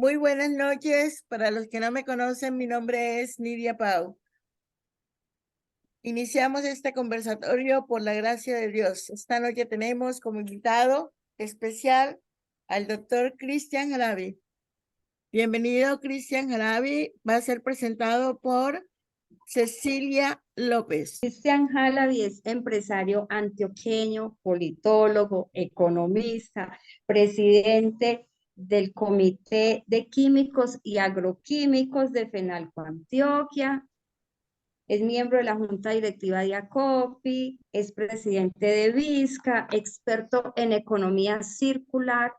Muy buenas noches. Para los que no me conocen, mi nombre es Nidia Pau. Iniciamos este conversatorio por la gracia de Dios. Esta noche tenemos como invitado especial al doctor Cristian Jarabi. Bienvenido, Cristian Jarabi. Va a ser presentado por Cecilia López. Cristian Jalabi es empresario antioqueño, politólogo, economista, presidente del Comité de Químicos y Agroquímicos de FENALCO Antioquia, es miembro de la Junta Directiva de ACOPI, es presidente de Visca, experto en economía circular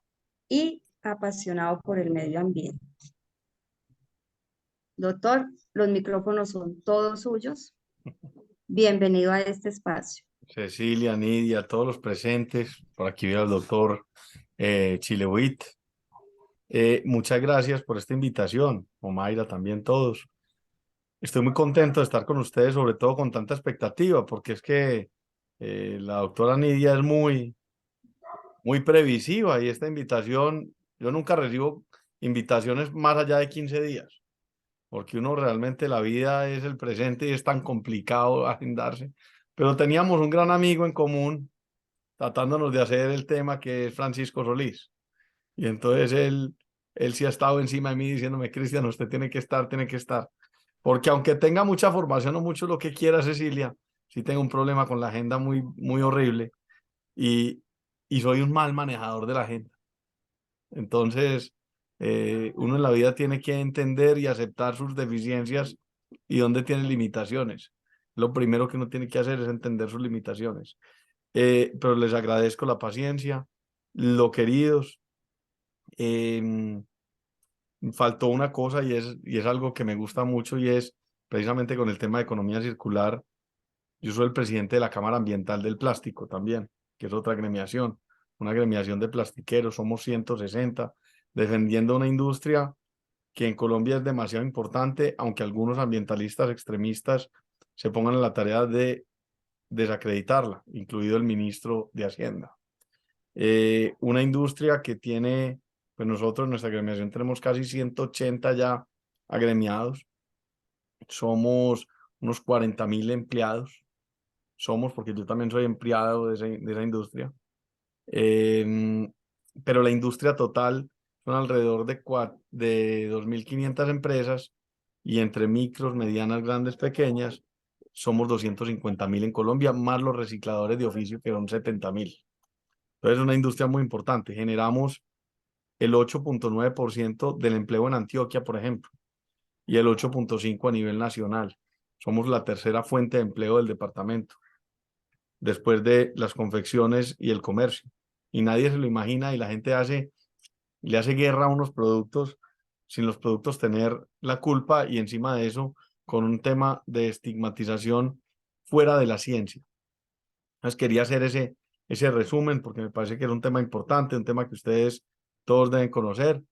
y apasionado por el medio ambiente. Doctor, los micrófonos son todos suyos. Bienvenido a este espacio. Cecilia, Nidia, todos los presentes, por aquí veo al doctor Chilewit. Muchas gracias por esta invitación, Omaira, también todos. Estoy muy contento de estar con ustedes, sobre todo con tanta expectativa, porque es que la doctora Nidia es muy previsiva y esta invitación, yo nunca recibo invitaciones más allá de 15 días, porque uno realmente la vida es el presente y es tan complicado agendarse. Pero teníamos un gran amigo en común tratándonos de hacer el tema, que es Francisco Solís. Y entonces él sí ha estado encima de mí diciéndome: Cristian, usted tiene que estar. Porque aunque tenga mucha formación o mucho lo que quiera, Cecilia, sí tengo un problema con la agenda muy horrible y, y soy un mal manejador de la agenda. Entonces, uno en la vida tiene que entender y aceptar sus deficiencias y dónde tiene limitaciones. Lo primero que uno tiene que hacer es entender sus limitaciones. Pero les agradezco la paciencia, lo queridos. Faltó una cosa y es algo que me gusta mucho, y es precisamente con el tema de economía circular. Yo soy el presidente de la Cámara Ambiental del Plástico también, que es otra agremiación, una agremiación de plastiqueros. Somos 160 defendiendo una industria que en Colombia es demasiado importante, aunque algunos ambientalistas extremistas se pongan en la tarea de desacreditarla, incluido el ministro de Hacienda. Una industria que tiene, pues nosotros en nuestra agremiación tenemos casi 180 ya agremiados, somos unos 40.000 empleados, somos, porque yo también soy empleado de esa industria. Pero la industria total son alrededor de 2.500 empresas, y entre micros, medianas, grandes, pequeñas, somos 250.000 en Colombia, más los recicladores de oficio, que son 70.000. Entonces es una industria muy importante. Generamos el 8.9% del empleo en Antioquia, por ejemplo, y el 8.5% a nivel nacional. Somos la tercera fuente de empleo del departamento, después de las confecciones y el comercio. Y nadie se lo imagina, y la gente le hace guerra a unos productos sin los productos tener la culpa, y encima de eso con un tema de estigmatización fuera de la ciencia. Entonces quería hacer ese resumen porque me parece que es un tema importante, un tema que ustedes todos deben conocer.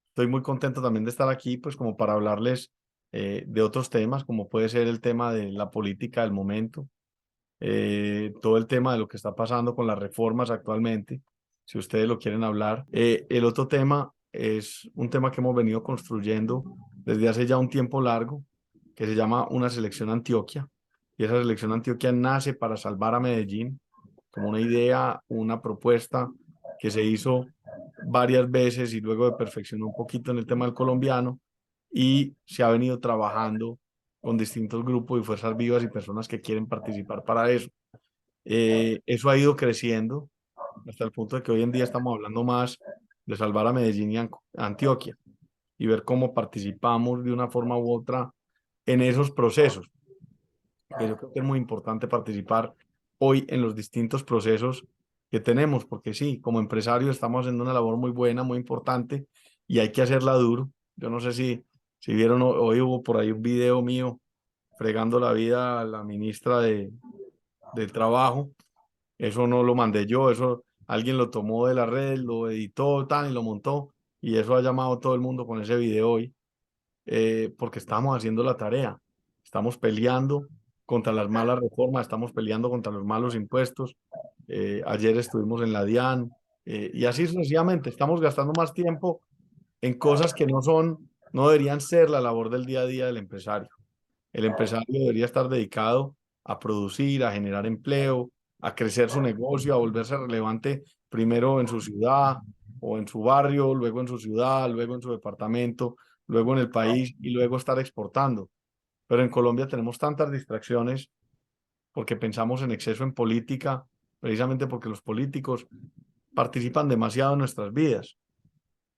Estoy muy contento también de estar aquí, pues como para hablarles de otros temas, como puede ser el tema de la política del momento, todo el tema de lo que está pasando con las reformas actualmente, si ustedes lo quieren hablar. El otro tema es un tema que hemos venido construyendo desde hace ya un tiempo largo, que se llama Una Selección Antioquia, y esa Selección Antioquia nace para salvar a Medellín, como una idea, una propuesta que se hizo varias veces y luego de perfeccionó un poquito en el tema del colombiano, y se ha venido trabajando con distintos grupos y fuerzas vivas y personas que quieren participar para eso. Eso ha ido creciendo hasta el punto de que hoy en día estamos hablando más de salvar a Medellín y Antioquia, y ver cómo participamos de una forma u otra en esos procesos. Que yo creo que es muy importante participar hoy en los distintos procesos que tenemos, porque sí, como empresario estamos haciendo una labor muy buena, muy importante, y hay que hacerla duro. Yo no sé si vieron, hoy hubo por ahí un video mío fregando la vida a la ministra del Trabajo. Eso no lo mandé yo, eso alguien lo tomó de la red, lo editó, y lo montó, y eso ha llamado a todo el mundo con ese video hoy, porque estamos haciendo la tarea, estamos peleando contra las malas reformas, estamos peleando contra los malos impuestos. Ayer estuvimos en la DIAN, y así sucesivamente. Estamos gastando más tiempo en cosas que no deberían ser la labor del día a día del empresario. El empresario debería estar dedicado a producir, a generar empleo, a crecer su negocio, a volverse relevante primero en su ciudad o en su barrio, luego en su ciudad, luego en su departamento, luego en el país y luego estar exportando. Pero en Colombia tenemos tantas distracciones porque pensamos en exceso en política, precisamente porque los políticos participan demasiado en nuestras vidas.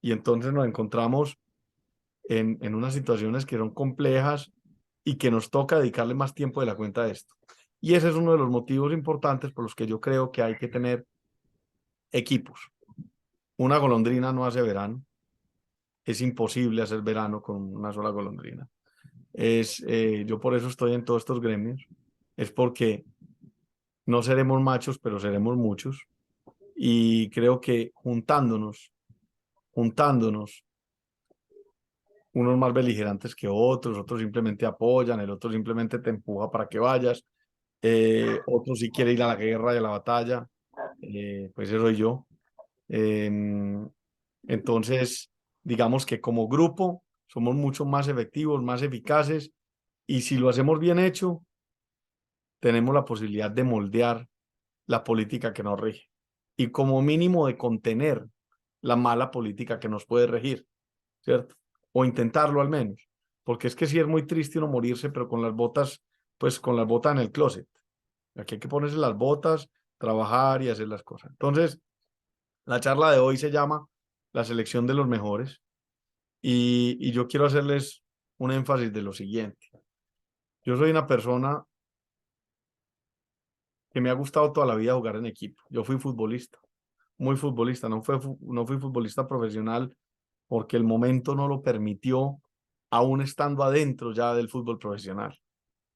Y entonces nos encontramos en unas situaciones que son complejas y que nos toca dedicarle más tiempo de la cuenta a esto. Y ese es uno de los motivos importantes por los que yo creo que hay que tener equipos. Una golondrina no hace verano. Es imposible hacer verano con una sola golondrina. Yo por eso estoy en todos estos gremios. Es porque no seremos machos, pero seremos muchos. Y creo que juntándonos, unos más beligerantes que otros simplemente apoyan, el otro simplemente te empuja para que vayas, otro si quiere ir a la guerra y a la batalla, pues eso soy yo. Entonces, digamos que como grupo somos mucho más efectivos, más eficaces, y si lo hacemos bien hecho, tenemos la posibilidad de moldear la política que nos rige y como mínimo de contener la mala política que nos puede regir, ¿cierto? O intentarlo al menos, porque es que sí es muy triste uno morirse, pero con las botas, pues con las botas en el closet. Aquí hay que ponerse las botas, trabajar y hacer las cosas. Entonces, la charla de hoy se llama La selección de los mejores y yo quiero hacerles un énfasis de lo siguiente. Yo soy una persona que me ha gustado toda la vida jugar en equipo. Yo fui futbolista, muy futbolista, no fui futbolista profesional porque el momento no lo permitió, aún estando adentro ya del fútbol profesional,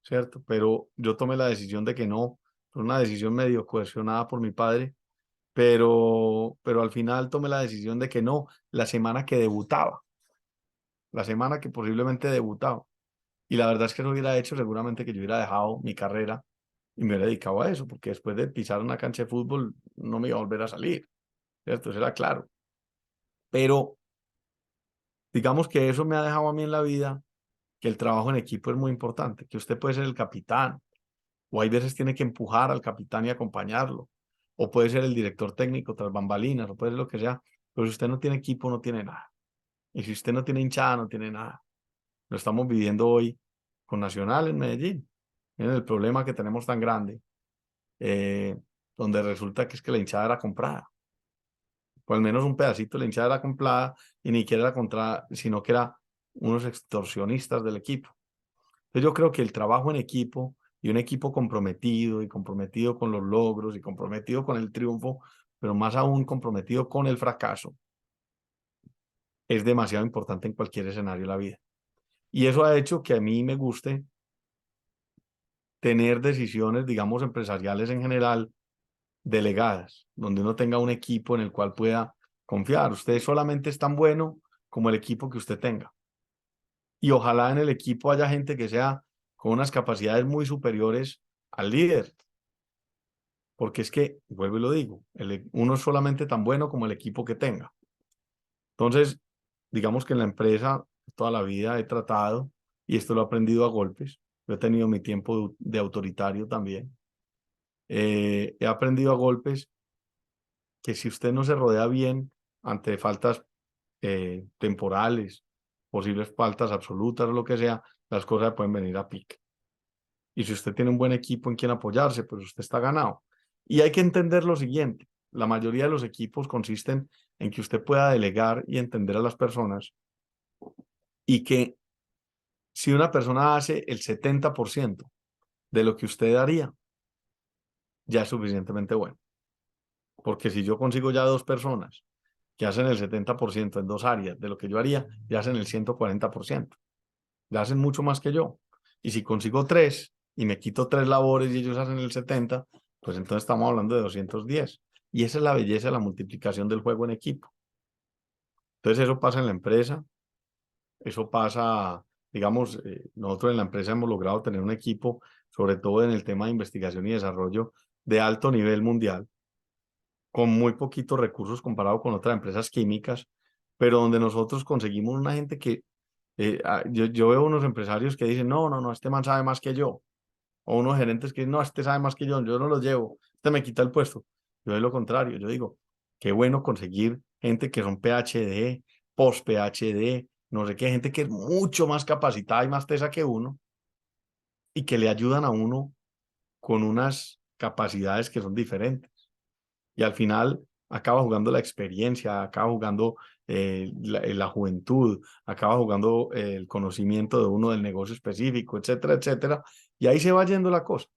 ¿cierto? Pero yo tomé la decisión de que no, fue una decisión medio coercionada por mi padre, pero al final tomé la decisión de que no, la semana que debutaba, la semana que posiblemente debutaba. Y la verdad es que no hubiera hecho, seguramente que yo hubiera dejado mi carrera y me hubiera dedicado a eso, porque después de pisar una cancha de fútbol no me iba a volver a salir, ¿cierto? Eso era claro. Pero digamos que eso me ha dejado a mí en la vida que el trabajo en equipo es muy importante, que usted puede ser el capitán, o hay veces tiene que empujar al capitán y acompañarlo, o puede ser el director técnico tras bambalinas, o puede ser lo que sea, pero si usted no tiene equipo, no tiene nada. Y si usted no tiene hinchada, no tiene nada. Lo estamos viviendo hoy con Nacional en Medellín. Miren el problema que tenemos tan grande, eh, donde resulta que es que la hinchada era comprada, o al menos un pedacito de la hinchada era comprada y ni siquiera era comprada, sino que era unos extorsionistas del equipo. Entonces yo creo que el trabajo en equipo y un equipo comprometido y comprometido con los logros y comprometido con el triunfo, pero más aún comprometido con el fracaso, es demasiado importante en cualquier escenario de la vida. Y eso ha hecho que a mí me guste tener decisiones, digamos, empresariales en general, delegadas, donde uno tenga un equipo en el cual pueda confiar. Usted solamente es tan bueno como el equipo que usted tenga. Y ojalá en el equipo haya gente que sea con unas capacidades muy superiores al líder. Porque es que, vuelvo y lo digo, uno es solamente tan bueno como el equipo que tenga. Entonces, digamos que en la empresa toda la vida he tratado, y esto lo he aprendido a golpes, yo he tenido mi tiempo de autoritario también, he aprendido a golpes que si usted no se rodea bien ante faltas temporales, posibles faltas absolutas o lo que sea, las cosas pueden venir a pique. Y si usted tiene un buen equipo en quien apoyarse, pues usted está ganado. Y hay que entender lo siguiente, la mayoría de los equipos consisten en que usted pueda delegar y entender a las personas y que si una persona hace el 70% de lo que usted haría, ya es suficientemente bueno. Porque si yo consigo ya dos personas que hacen el 70% en dos áreas de lo que yo haría, ya hacen el 140%. Ya hacen mucho más que yo. Y si consigo tres y me quito tres labores y ellos hacen el 70%, pues entonces estamos hablando de 210. Y esa es la belleza de la multiplicación del juego en equipo. Entonces eso pasa en la empresa, eso pasa, digamos, nosotros en la empresa hemos logrado tener un equipo, sobre todo en el tema de investigación y desarrollo de alto nivel mundial, con muy poquitos recursos comparado con otras empresas químicas, pero donde nosotros conseguimos una gente que, yo veo unos empresarios que dicen, no, este man sabe más que yo, o unos gerentes que dicen, no, este sabe más que yo no lo llevo, este me quita el puesto. Yo de lo contrario, yo digo, qué bueno conseguir gente que son PhD, post-PhD, no sé qué, gente que es mucho más capacitada y más tesa que uno, y que le ayudan a uno con unas capacidades que son diferentes. Y al final acaba jugando la experiencia, acaba jugando la juventud, acaba jugando el conocimiento de uno del negocio específico, etcétera, etcétera. Y ahí se va yendo la cosa.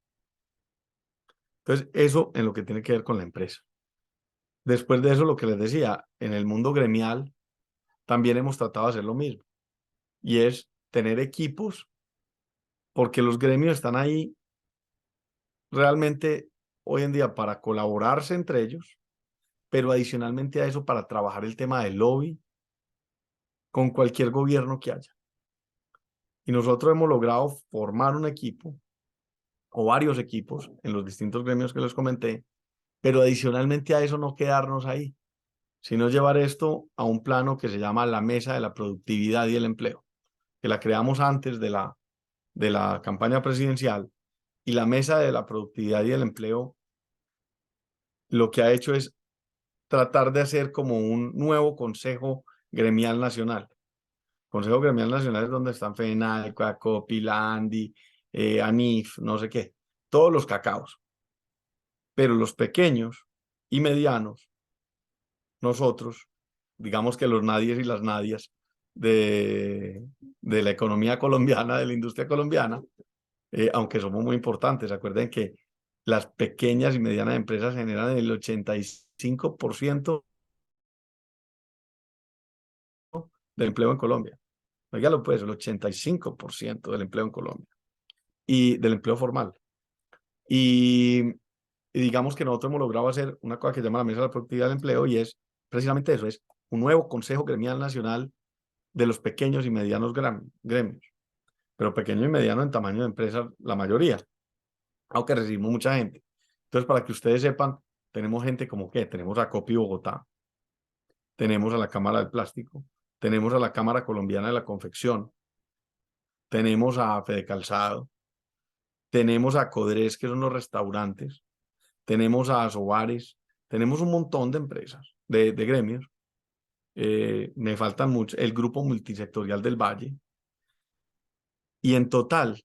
Entonces, eso en lo que tiene que ver con la empresa. Después de eso, lo que les decía, en el mundo gremial también hemos tratado de hacer lo mismo. Y es tener equipos, porque los gremios están ahí realmente hoy en día para colaborarse entre ellos, pero adicionalmente a eso para trabajar el tema del lobby con cualquier gobierno que haya. Y nosotros hemos logrado formar un equipo o varios equipos en los distintos gremios que les comenté, pero adicionalmente a eso no quedarnos ahí, sino llevar esto a un plano que se llama la Mesa de la Productividad y el Empleo, que la creamos antes de la campaña presidencial. Y la Mesa de la Productividad y el Empleo lo que ha hecho es tratar de hacer como un nuevo Consejo Gremial Nacional. Consejo Gremial Nacional es donde están FENALCO, ACOPI, la ANDI, ANIF, no sé qué, todos los cacaos. Pero los pequeños y medianos, nosotros, digamos que los nadies y las nadias de la economía colombiana, de la industria colombiana, aunque somos muy importantes, recuerden que las pequeñas y medianas empresas generan el 85% del empleo en Colombia. Oígalo pues, el 85% del empleo en Colombia y del empleo formal. Y digamos que nosotros hemos logrado hacer una cosa que se llama la Mesa de la Productividad del Empleo y es precisamente eso, es un nuevo Consejo Gremial Nacional de los pequeños y medianos gremios, pero pequeño y mediano en tamaño de empresas la mayoría, aunque recibimos mucha gente. Entonces, para que ustedes sepan, tenemos gente como que tenemos a COPI Bogotá, tenemos a la Cámara del Plástico, tenemos a la Cámara Colombiana de la Confección, tenemos a Fede Calzado, tenemos a Codres, que son los restaurantes, tenemos a Asobares, tenemos un montón de empresas, de gremios. Me faltan mucho, el grupo multisectorial del Valle. Y en total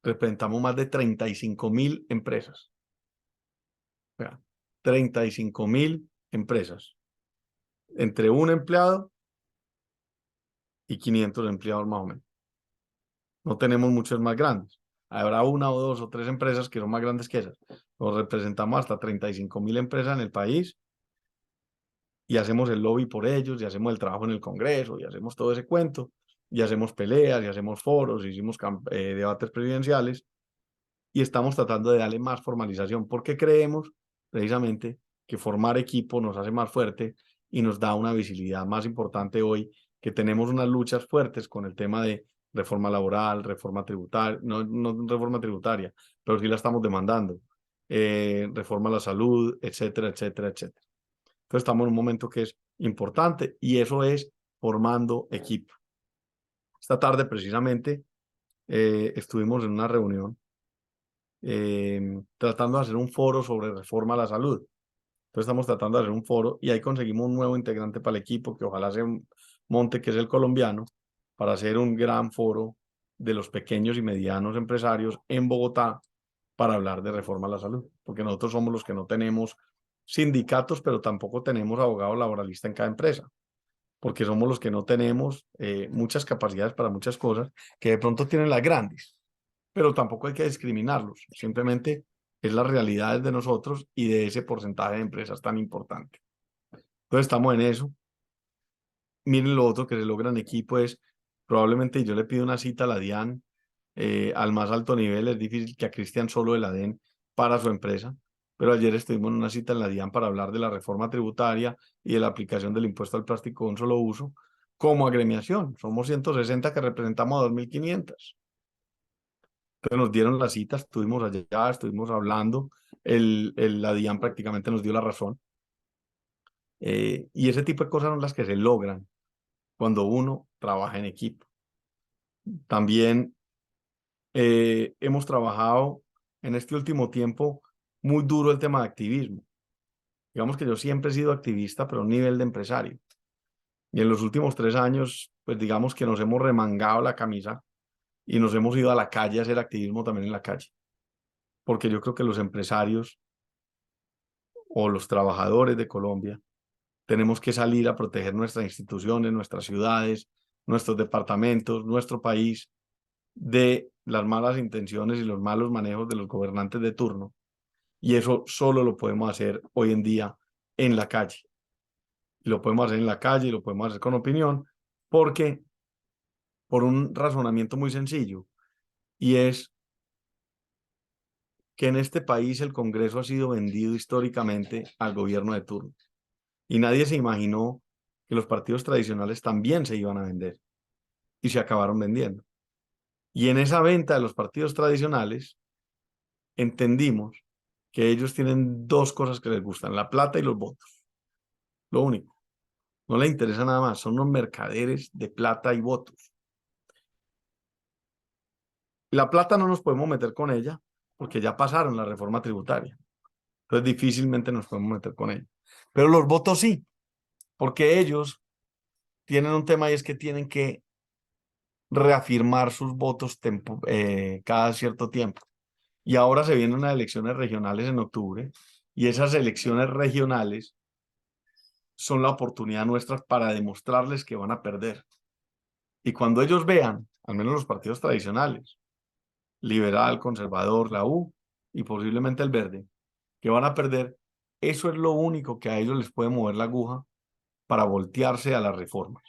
representamos más de 35.000 empresas. O sea, 35.000 empresas. Entre un empleado y 500 empleados más o menos. No tenemos muchos más grandes. Habrá una o dos o tres empresas que son más grandes que esas. Nos representamos hasta 35.000 empresas en el país y hacemos el lobby por ellos y hacemos el trabajo en el Congreso y hacemos todo ese cuento y hacemos peleas y hacemos foros y hicimos debates presidenciales y estamos tratando de darle más formalización porque creemos precisamente que formar equipo nos hace más fuerte y nos da una visibilidad más importante hoy que tenemos unas luchas fuertes con el tema de reforma laboral, reforma tributaria, no reforma tributaria, pero sí la estamos demandando, reforma a la salud, etcétera, etcétera, etcétera. Entonces estamos en un momento que es importante y eso es formando equipo. Esta tarde precisamente estuvimos en una reunión tratando de hacer un foro sobre reforma a la salud. Entonces estamos tratando de hacer un foro y ahí conseguimos un nuevo integrante para el equipo que ojalá se monte, que es el colombiano, para hacer un gran foro de los pequeños y medianos empresarios en Bogotá para hablar de reforma a la salud, porque nosotros somos los que no tenemos sindicatos, pero tampoco tenemos abogado laboralista en cada empresa, porque somos los que no tenemos muchas capacidades para muchas cosas que de pronto tienen las grandes, pero tampoco hay que discriminarlos, simplemente es las realidades de nosotros y de ese porcentaje de empresas tan importante. Entonces estamos en eso. Miren lo otro que se logra en equipo es, probablemente yo le pido una cita a la DIAN al más alto nivel, es difícil que a Cristian solo de la den para su empresa, pero ayer estuvimos en una cita en la DIAN para hablar de la reforma tributaria y de la aplicación del impuesto al plástico de un solo uso como agremiación. Somos 160 que representamos a 2.500. Entonces nos dieron la cita, estuvimos allá, estuvimos hablando, la DIAN prácticamente nos dio la razón. Y ese tipo de cosas son las que se logran cuando uno trabaja en equipo. También hemos trabajado en este último tiempo muy duro el tema de activismo. Digamos que yo siempre he sido activista, pero a un nivel de empresario. Y en los últimos 3 años, pues digamos que nos hemos remangado la camisa y nos hemos ido a la calle a hacer activismo también en la calle. Porque yo creo que los empresarios o los trabajadores de Colombia tenemos que salir a proteger nuestras instituciones, nuestras ciudades, nuestros departamentos, nuestro país de las malas intenciones y los malos manejos de los gobernantes de turno. Y eso solo lo podemos hacer hoy en día en la calle. Lo podemos hacer en la calle y lo podemos hacer con opinión, porque por un razonamiento muy sencillo, y es que en este país el Congreso ha sido vendido históricamente al gobierno de turno. Y nadie se imaginó que los partidos tradicionales también se iban a vender. Y se acabaron vendiendo. Y en esa venta de los partidos tradicionales, entendimos que ellos tienen dos cosas que les gustan, la plata y los votos. Lo único. No les interesa nada más. Son unos mercaderes de plata y votos. La plata no nos podemos meter con ella porque ya pasaron la reforma tributaria. Entonces difícilmente nos podemos meter con ella. Pero los votos sí, porque ellos tienen un tema y es que tienen que reafirmar sus votos cada cierto tiempo. Y ahora se vienen unas elecciones regionales en octubre y esas elecciones regionales son la oportunidad nuestra para demostrarles que van a perder. Y cuando ellos vean, al menos los partidos tradicionales, liberal, conservador, la U y posiblemente el verde, que van a perder, eso es lo único que a ellos les puede mover la aguja para voltearse a las reformas.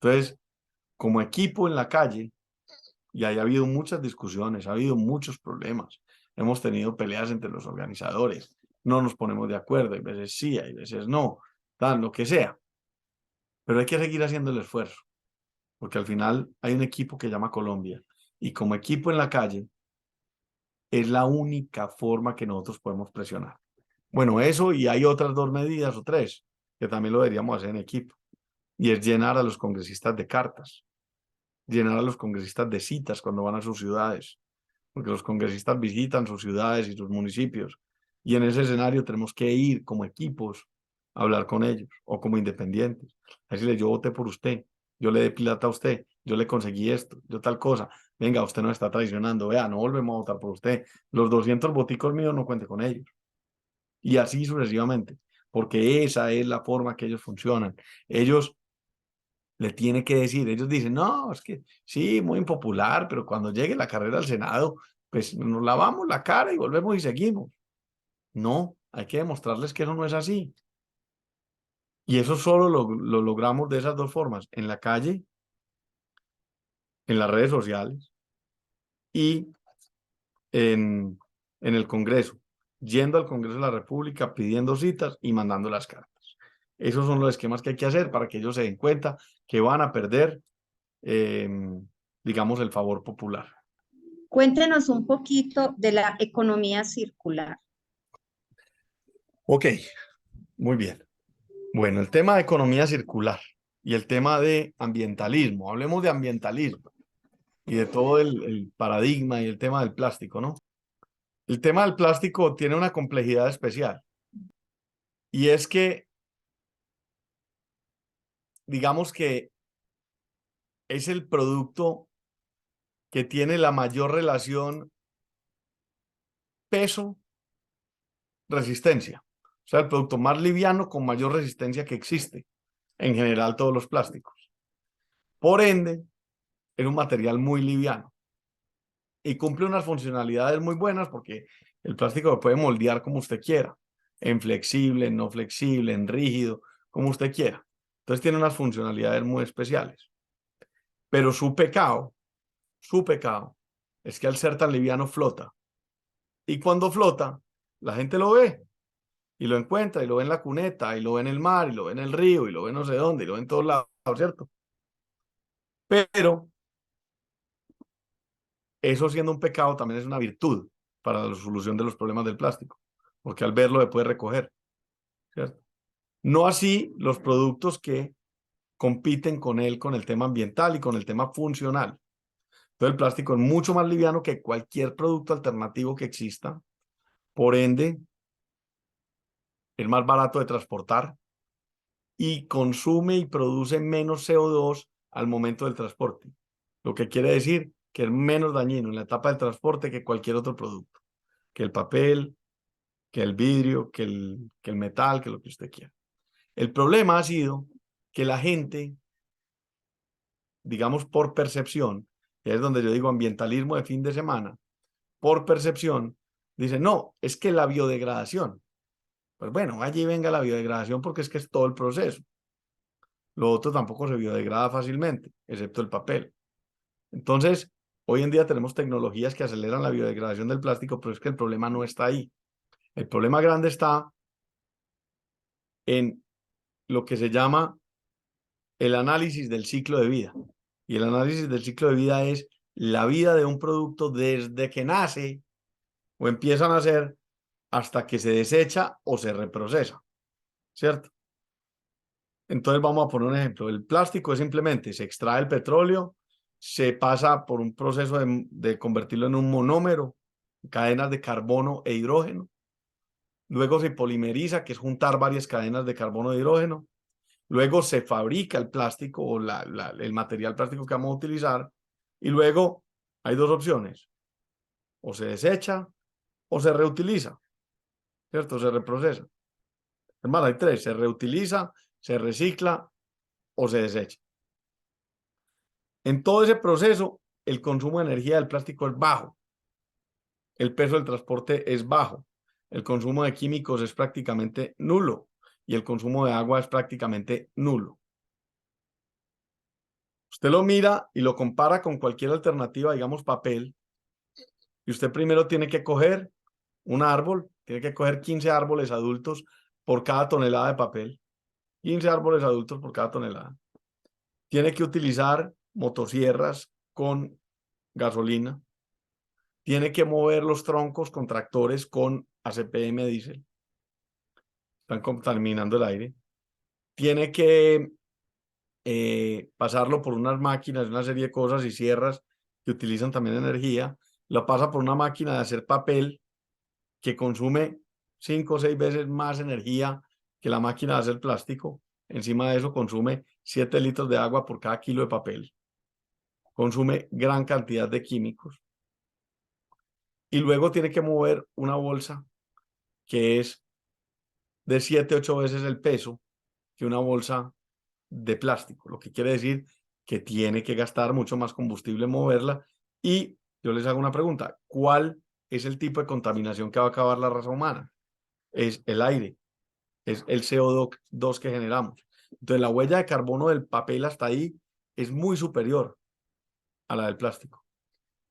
Entonces, como equipo en la calle, y ahí ha habido muchas discusiones, ha habido muchos problemas, hemos tenido peleas entre los organizadores, no nos ponemos de acuerdo, hay veces sí, hay veces no, tal, lo que sea, pero hay que seguir haciendo el esfuerzo, porque al final hay un equipo que llama Colombia, y como equipo en la calle, es la única forma que nosotros podemos presionar. Bueno, eso y hay otras 2 medidas o 3 que también lo deberíamos hacer en equipo, y es llenar a los congresistas de cartas, llenar a los congresistas de citas cuando van a sus ciudades, porque los congresistas visitan sus ciudades y sus municipios, y en ese escenario tenemos que ir como equipos a hablar con ellos, o como independientes, a decirle, yo voté por usted, yo le dé plata a usted, yo le conseguí esto, yo tal cosa, venga, usted nos está traicionando, vea, no volvemos a votar por usted, los 200 boticos míos no cuente con ellos, y así sucesivamente, porque esa es la forma que ellos funcionan. Ellos le tiene que decir, ellos dicen, no, es que sí, muy impopular, pero cuando llegue la carrera al Senado, pues nos lavamos la cara y volvemos y seguimos. No, hay que demostrarles que eso no es así. Y eso solo lo logramos de esas dos formas, en la calle, en las redes sociales y en el Congreso, yendo al Congreso de la República, pidiendo citas y mandando las cartas. Esos son los esquemas que hay que hacer para que ellos se den cuenta que van a perder, digamos, el favor popular. Cuéntenos un poquito de la economía circular. Ok, muy bien. Bueno, el tema de economía circular y el tema de ambientalismo. Hablemos de ambientalismo y de todo el paradigma y el tema del plástico, ¿no? El tema del plástico tiene una complejidad especial y es que, digamos que es el producto que tiene la mayor relación peso-resistencia. O sea, el producto más liviano con mayor resistencia que existe en general todos los plásticos. Por ende, es un material muy liviano y cumple unas funcionalidades muy buenas porque el plástico lo puede moldear como usted quiera, en flexible, en no flexible, en rígido, como usted quiera. Entonces tiene unas funcionalidades muy especiales. Pero su pecado es que al ser tan liviano flota. Y cuando flota, la gente lo ve y lo encuentra y lo ve en la cuneta y lo ve en el mar y lo ve en el río y lo ve no sé dónde y lo ve en todos lados, ¿cierto? Pero eso siendo un pecado también es una virtud para la solución de los problemas del plástico, porque al verlo se puede recoger, ¿cierto? No así los productos que compiten con él, con el tema ambiental y con el tema funcional. Entonces el plástico es mucho más liviano que cualquier producto alternativo que exista. Por ende, es más barato de transportar y consume y produce menos CO2 al momento del transporte. Lo que quiere decir que es menos dañino en la etapa del transporte que cualquier otro producto, que el papel, que el vidrio, que el metal, que lo que usted quiera. El problema ha sido que la gente, digamos por percepción, que es donde yo digo ambientalismo de fin de semana, por percepción, dice, no, es que la biodegradación. Pues bueno, allí venga la biodegradación porque es que es todo el proceso. Lo otro tampoco se biodegrada fácilmente, excepto el papel. Entonces, hoy en día tenemos tecnologías que aceleran la biodegradación del plástico, pero es que el problema no está ahí. El problema grande está en lo que se llama el análisis del ciclo de vida. Y el análisis del ciclo de vida es la vida de un producto desde que nace o empieza a nacer hasta que se desecha o se reprocesa, ¿cierto? Entonces vamos a poner un ejemplo. El plástico es simplemente, se extrae el petróleo, se pasa por un proceso de convertirlo en un monómero, cadenas de carbono e hidrógeno. Luego se polimeriza, que es juntar varias cadenas de carbono e hidrógeno. Luego se fabrica el plástico o el material plástico que vamos a utilizar. Y luego hay dos opciones. O se desecha o se reutiliza, ¿cierto? Se reprocesa. Es más, hay tres. Se reutiliza, se recicla o se desecha. En todo ese proceso, el consumo de energía del plástico es bajo. El peso del transporte es bajo. El consumo de químicos es prácticamente nulo. Y el consumo de agua es prácticamente nulo. Usted lo mira y lo compara con cualquier alternativa, digamos papel, y usted primero tiene que coger un árbol, tiene que coger 15 árboles adultos por cada tonelada de papel. 15 árboles adultos por cada tonelada. Tiene que utilizar motosierras con gasolina. Tiene que mover los troncos con tractores con ACPM diésel. Están contaminando el aire. Tiene que pasarlo por unas máquinas, una serie de cosas y sierras que utilizan también energía. Lo pasa por una máquina de hacer papel que consume 5 o 6 veces más energía que la máquina de hacer plástico. Encima de eso consume 7 litros de agua por cada kilo de papel. Consume gran cantidad de químicos. Y luego tiene que mover una bolsa que es de 7 o 8 veces el peso que una bolsa de plástico, lo que quiere decir que tiene que gastar mucho más combustible en moverla. Y yo les hago una pregunta, ¿cuál es el tipo de contaminación que va a acabar la raza humana? Es el aire, es el CO2 que generamos. Entonces la huella de carbono del papel hasta ahí es muy superior a la del plástico.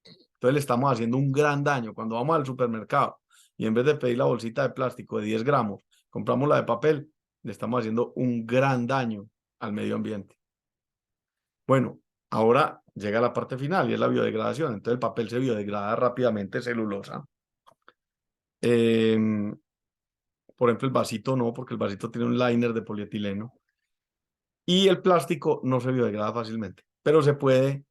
Entonces le estamos haciendo un gran daño. Cuando vamos al supermercado y en vez de pedir la bolsita de plástico de 10 gramos, compramos la de papel, le estamos haciendo un gran daño al medio ambiente. Bueno, ahora llega la parte final y es la biodegradación. Entonces el papel se biodegrada rápidamente, celulosa. Por ejemplo, el vasito no, porque el vasito tiene un liner de polietileno. Y el plástico no se biodegrada fácilmente, pero se puede.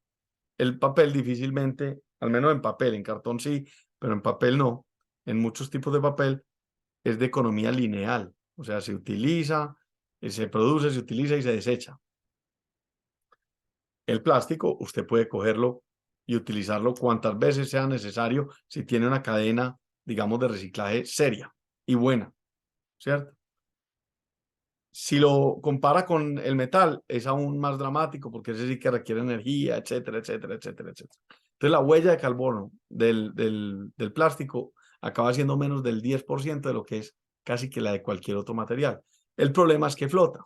El papel difícilmente, al menos en papel, en cartón sí, pero en papel no. En muchos tipos de papel es de economía lineal. O sea, se utiliza, se produce, se utiliza y se desecha. El plástico, usted puede cogerlo y utilizarlo cuantas veces sea necesario si tiene una cadena, digamos, de reciclaje seria y buena, ¿cierto? Si lo compara con el metal, es aún más dramático porque ese sí que requiere energía, etcétera, etcétera, etcétera, etcétera. Entonces, la huella de carbono del plástico acaba siendo menos del 10% de lo que es casi que la de cualquier otro material. El problema es que flota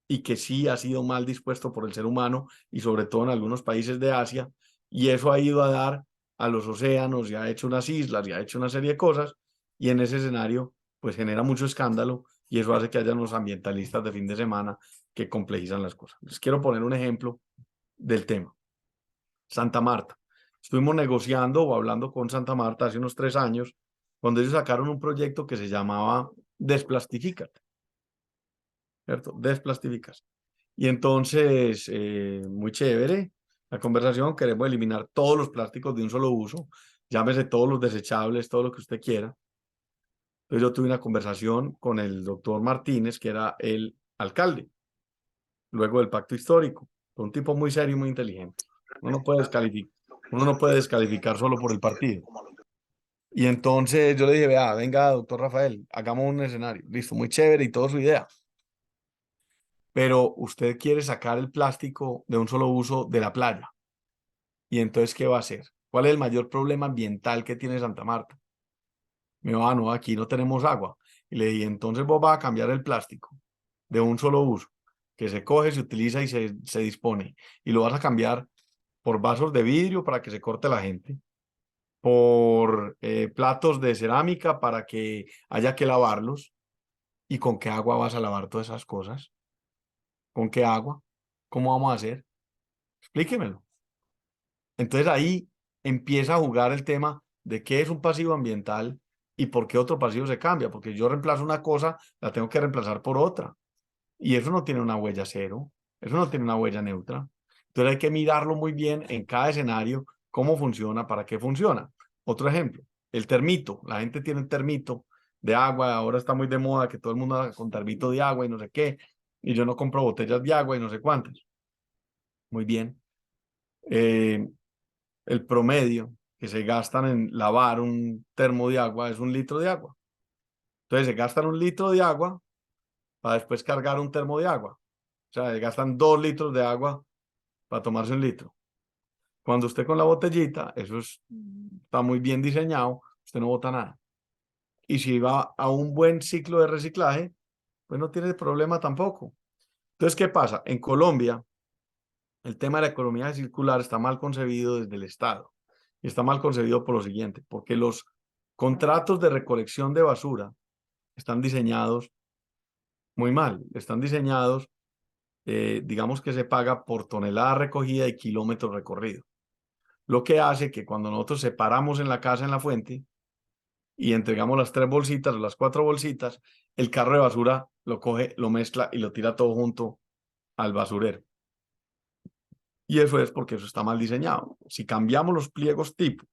y que sí ha sido mal dispuesto por el ser humano y sobre todo en algunos países de Asia, y eso ha ido a dar a los océanos y ha hecho unas islas y ha hecho una serie de cosas, y en ese escenario pues genera mucho escándalo y eso hace que haya unos ambientalistas de fin de semana que complejizan las cosas. Les quiero poner un ejemplo del tema. Santa Marta. Estuvimos negociando o hablando con Santa Marta hace unos 3 años, cuando ellos sacaron un proyecto que se llamaba Desplastifícate. ¿cierto? Desplastificación. Y entonces, muy chévere la conversación, queremos eliminar todos los plásticos de un solo uso, llámese todos los desechables, todo lo que usted quiera. Entonces yo tuve una conversación con el doctor Martínez, que era el alcalde, luego del pacto histórico, un tipo muy serio y muy inteligente. Uno no puede descalificar solo por el partido. Y entonces yo le dije, vea, venga, doctor Rafael, hagamos un escenario. Listo, muy chévere y toda su idea. Pero usted quiere sacar el plástico de un solo uso de la playa. Y entonces, ¿qué va a hacer? ¿Cuál es el mayor problema ambiental que tiene Santa Marta? Me va, no, aquí no tenemos agua. Y le dije, entonces vos vas a cambiar el plástico de un solo uso, que se coge, se utiliza y se dispone. Y lo vas a cambiar por vasos de vidrio para que se corte la gente, por platos de cerámica para que haya que lavarlos. ¿Y con qué agua vas a lavar todas esas cosas? ¿Con qué agua? ¿Cómo vamos a hacer? Explíquemelo. Entonces ahí empieza a jugar el tema de qué es un pasivo ambiental y por qué otro pasivo se cambia, porque yo reemplazo una cosa, la tengo que reemplazar por otra. Y eso no tiene una huella cero, eso no tiene una huella neutra. Entonces hay que mirarlo muy bien en cada escenario, cómo funciona, para qué funciona. Otro ejemplo, el termito. La gente tiene un termito de agua, ahora está muy de moda que todo el mundo haga con termito de agua y no sé qué, y yo no compro botellas de agua y no sé cuántas. Muy bien. El promedio que se gastan en lavar un termo de agua es 1 litro de agua. Entonces se gastan 1 litro de agua para después cargar un termo de agua. O sea, se gastan 2 litros de agua para tomarse 1 litro. Cuando usted con la botellita, está muy bien diseñado, usted no bota nada. Y si va a un buen ciclo de reciclaje, pues no tiene problema tampoco. Entonces, ¿qué pasa? En Colombia, el tema de la economía circular está mal concebido desde el Estado. Y está mal concebido por lo siguiente, porque los contratos de recolección de basura están diseñados muy mal. Están diseñados, digamos que se paga por tonelada recogida y kilómetros recorridos. Lo que hace que cuando nosotros separamos en la casa, en la fuente, y entregamos las 3 bolsitas o las 4 bolsitas, el carro de basura lo coge, lo mezcla y lo tira todo junto al basurero. Y eso es porque eso está mal diseñado. Si cambiamos los pliegos tipo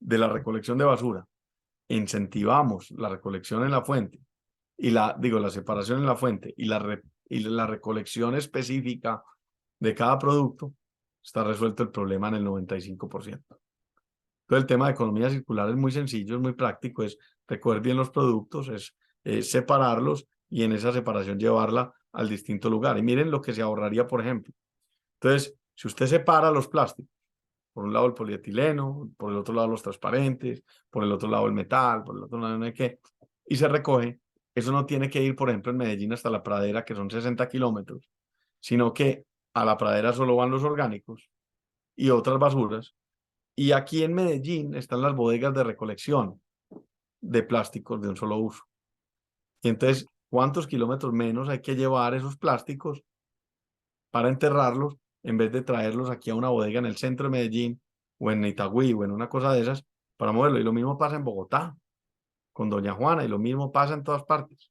de la recolección de basura, incentivamos la recolección en la fuente y la separación en la fuente y la recolección específica de cada producto, está resuelto el problema en el 95%. Entonces el tema de economía circular es muy sencillo, es muy práctico, es recoger bien los productos, es separarlos y en esa separación llevarla al distinto lugar. Y miren lo que se ahorraría, por ejemplo. Entonces, si usted separa los plásticos, por un lado el polietileno, por el otro lado los transparentes, por el otro lado el metal, por el otro lado no hay qué, y se recoge, eso no tiene que ir, por ejemplo, en Medellín hasta la Pradera, que son 60 kilómetros, sino que a la Pradera solo van los orgánicos y otras basuras. Y aquí en Medellín están las bodegas de recolección de plásticos de un solo uso. Y entonces, ¿cuántos kilómetros menos hay que llevar esos plásticos para enterrarlos en vez de traerlos aquí a una bodega en el centro de Medellín o en Itagüí o en una cosa de esas para moverlo? Y lo mismo pasa en Bogotá con Doña Juana y lo mismo pasa en todas partes.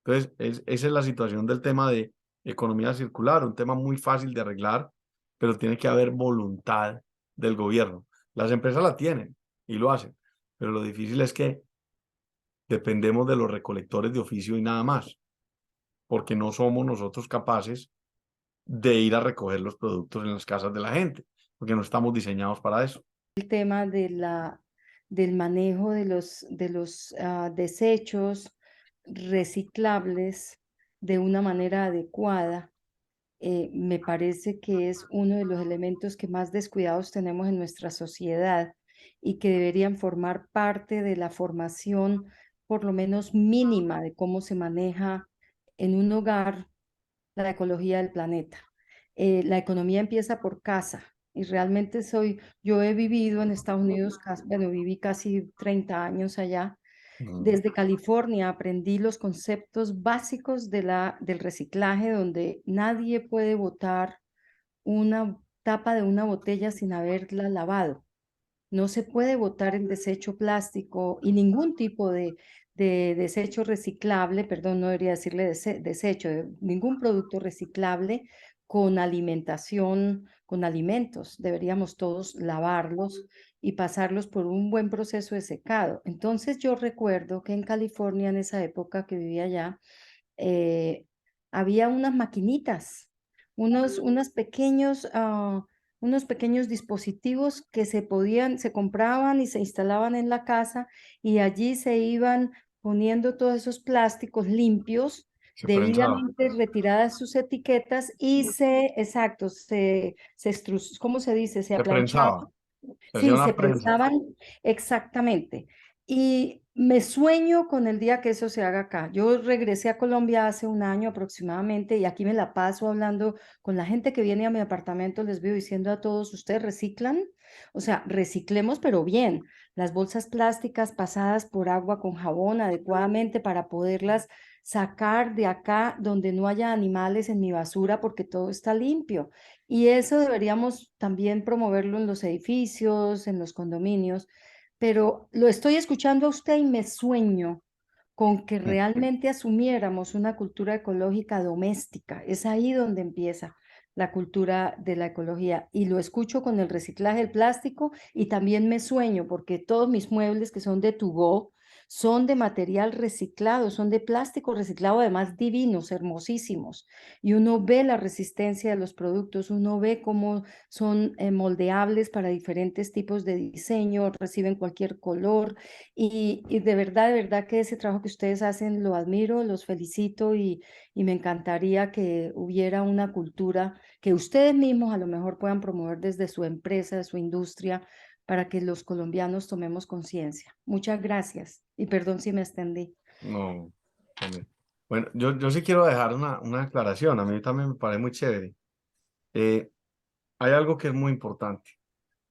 Entonces, esa es la situación del tema de economía circular, un tema muy fácil de arreglar, pero tiene que haber voluntad del gobierno. Las empresas la tienen y lo hacen, pero lo difícil es que dependemos de los recolectores de oficio y nada más, porque no somos nosotros capaces de ir a recoger los productos en las casas de la gente, porque no estamos diseñados para eso. El tema del manejo de los desechos reciclables de una manera adecuada, me parece que es uno de los elementos que más descuidados tenemos en nuestra sociedad y que deberían formar parte de la formación, por lo menos mínima, de cómo se maneja en un hogar la ecología del planeta. La economía empieza por casa y realmente yo he vivido en Estados Unidos, bueno, viví casi 30 años allá. Desde California aprendí los conceptos básicos del reciclaje, donde nadie puede botar una tapa de una botella sin haberla lavado. No se puede botar el desecho plástico y ningún tipo de desecho reciclable, perdón, no debería decirle desecho, de ningún producto reciclable con alimentación, con alimentos. Deberíamos todos lavarlos y pasarlos por un buen proceso de secado. Entonces yo recuerdo que en California, en esa época que vivía allá, eh, había unas maquinitas, unos pequeños dispositivos que se compraban y se instalaban en la casa y allí se iban poniendo todos esos plásticos limpios, Se prensaba, debidamente retiradas sus etiquetas y exacto, ¿cómo se dice? Se se aplanchaban. prensaba, se hacía Sí, una se prensa. pensaban exactamente. Y me sueño con el día que eso se haga acá. Yo regresé a Colombia hace un año aproximadamente y aquí me la paso hablando con la gente que viene a mi apartamento. Les veo diciendo a todos, ¿ustedes reciclan? O sea, reciclemos, pero bien. Las bolsas plásticas pasadas por agua con jabón adecuadamente para poderlas sacar de acá donde no haya animales en mi basura porque todo está limpio. Y eso deberíamos también promoverlo en los edificios, en los condominios, pero lo estoy escuchando a usted y me sueño con que Mm. realmente asumiéramos una cultura ecológica doméstica. Es ahí donde empieza la cultura de la ecología. Y lo escucho con el reciclaje del plástico y también me sueño porque todos mis muebles que son de To Go son de material reciclado, son de plástico reciclado, además divinos, hermosísimos. Y uno ve la resistencia de los productos, uno ve cómo son moldeables para diferentes tipos de diseño, reciben cualquier color y de verdad que ese trabajo que ustedes hacen lo admiro, los felicito y me encantaría que hubiera una cultura que ustedes mismos a lo mejor puedan promover desde su empresa, de su industria, para que los colombianos tomemos conciencia. Muchas gracias y perdón si me extendí. No, hombre. Bueno, yo sí quiero dejar una aclaración. A mí también me parece muy chévere. Eh, Hay algo que es muy importante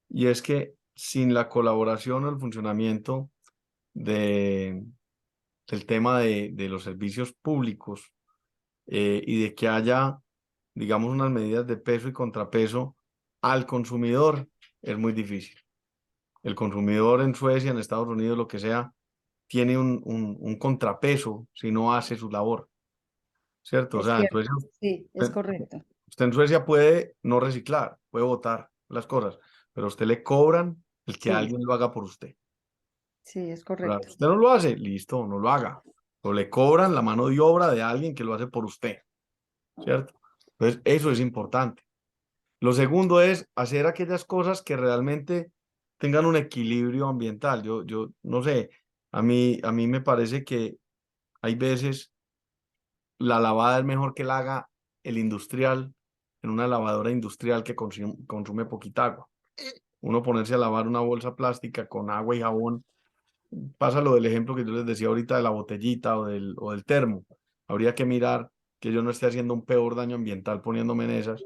y es que sin la colaboración o el funcionamiento de, del tema de los servicios públicos y de que haya, digamos, unas medidas de peso y contrapeso al consumidor, es muy difícil. El consumidor en Suecia, en Estados Unidos, lo que sea, tiene un contrapeso si no hace su labor, ¿cierto? O Es sea, en cierto, Suecia, sí, es correcto. usted en Suecia puede no reciclar, puede botar las cosas, pero a usted le cobran el que Sí, alguien lo haga por usted. sí, es ¿Verdad? correcto. Usted no lo hace, listo, no lo haga. O le cobran la mano de obra de alguien que lo hace por usted, ¿cierto? Entonces, eso es importante. Lo segundo es hacer aquellas cosas que realmente tengan un equilibrio ambiental. Yo no sé, a mí me parece que hay veces la lavada es mejor que la haga el industrial en una lavadora industrial que consume poquita agua. Uno ponerse a lavar una bolsa plástica con agua y jabón, pasa lo del ejemplo que yo les decía ahorita de la botellita o del termo. Habría que mirar que yo no esté haciendo un peor daño ambiental poniéndome en esas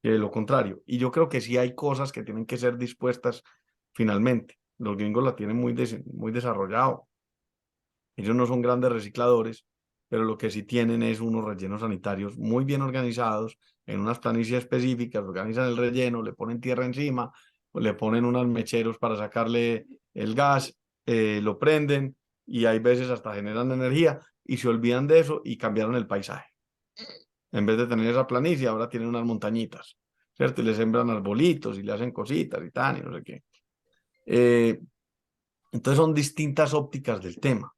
que lo contrario. Y yo creo que sí hay cosas que tienen que ser dispuestas finalmente. Los gringos la tienen muy desarrollado. Ellos no son grandes recicladores, pero lo que sí tienen es unos rellenos sanitarios muy bien organizados, en unas planillas específicas, organizan el relleno, le ponen tierra encima, o le ponen unos mecheros para sacarle el gas, lo prenden y hay veces hasta generan energía y se olvidan de eso y cambiaron el paisaje. En vez de tener esa planicie, ahora tienen unas montañitas, ¿cierto? Y le sembran arbolitos y le hacen cositas y tal, y no sé qué. Eh, entonces son distintas ópticas del tema.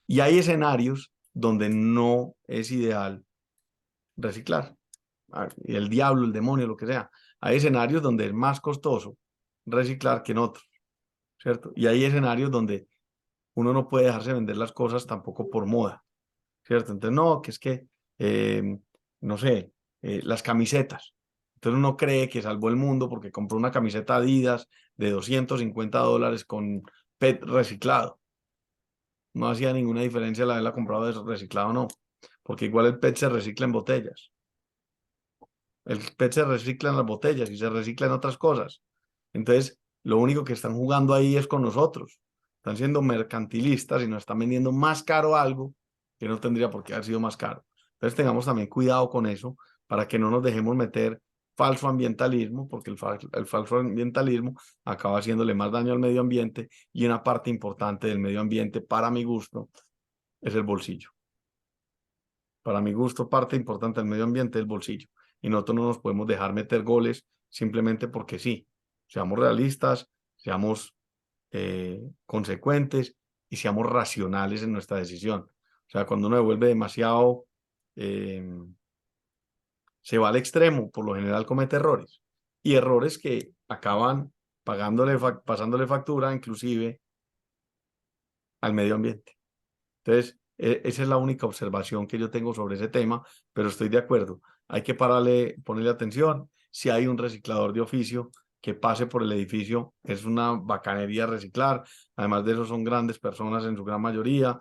Y hay escenarios donde no es ideal reciclar. Y el diablo, el demonio, lo que sea. Hay escenarios donde es más costoso reciclar que en otros, ¿cierto? Y hay escenarios donde uno no puede dejarse vender las cosas tampoco por moda, ¿cierto? Entonces, no, que es que, no sé, las camisetas. Entonces uno cree que salvó el mundo porque compró una camiseta Adidas de $250 con PET reciclado. No hacía ninguna diferencia la haberla comprado de reciclado o no, porque igual el PET se recicla en botellas. El PET se recicla en las botellas y se recicla en otras cosas. Entonces, lo único que están jugando ahí es con nosotros. Están siendo mercantilistas y nos están vendiendo más caro algo que no tendría por qué haber sido más caro. Entonces, tengamos también cuidado con eso para que no nos dejemos meter falso ambientalismo, porque el falso ambientalismo acaba haciéndole más daño al medio ambiente y una parte importante del medio ambiente, para mi gusto, es el bolsillo. Para mi gusto, parte importante del medio ambiente es el bolsillo. Y nosotros no nos podemos dejar meter goles simplemente porque sí. Seamos realistas, seamos consecuentes y seamos racionales en nuestra decisión. O sea, cuando uno devuelve demasiado, se va al extremo, por lo general comete errores. Y errores que acaban pasándole factura inclusive al medio ambiente. Entonces, esa es la única observación que yo tengo sobre ese tema, pero estoy de acuerdo. Hay que ponerle atención. Si hay un reciclador de oficio que pase por el edificio, es una bacanería reciclar. Además de eso, son grandes personas en su gran mayoría.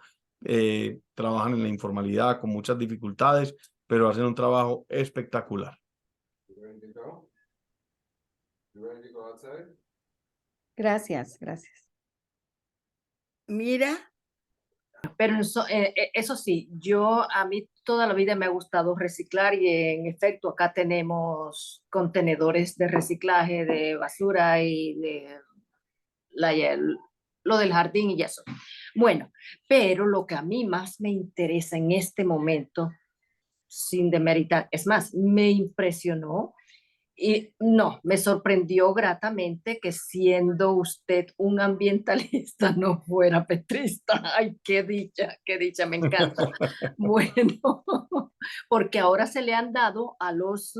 Trabajan en la informalidad con muchas dificultades, pero hacen un trabajo espectacular. Gracias, gracias. Mira, Pero eso sí, a mí toda la vida me ha gustado reciclar y en efecto acá tenemos contenedores de reciclaje de basura y de lo del jardín y eso. Bueno, pero lo que a mí más me interesa en este momento, sin demeritar, es más, me impresionó y no, me sorprendió gratamente que siendo usted un ambientalista no fuera petrista. Ay, qué dicha, me encanta. Bueno, porque ahora se le han dado a los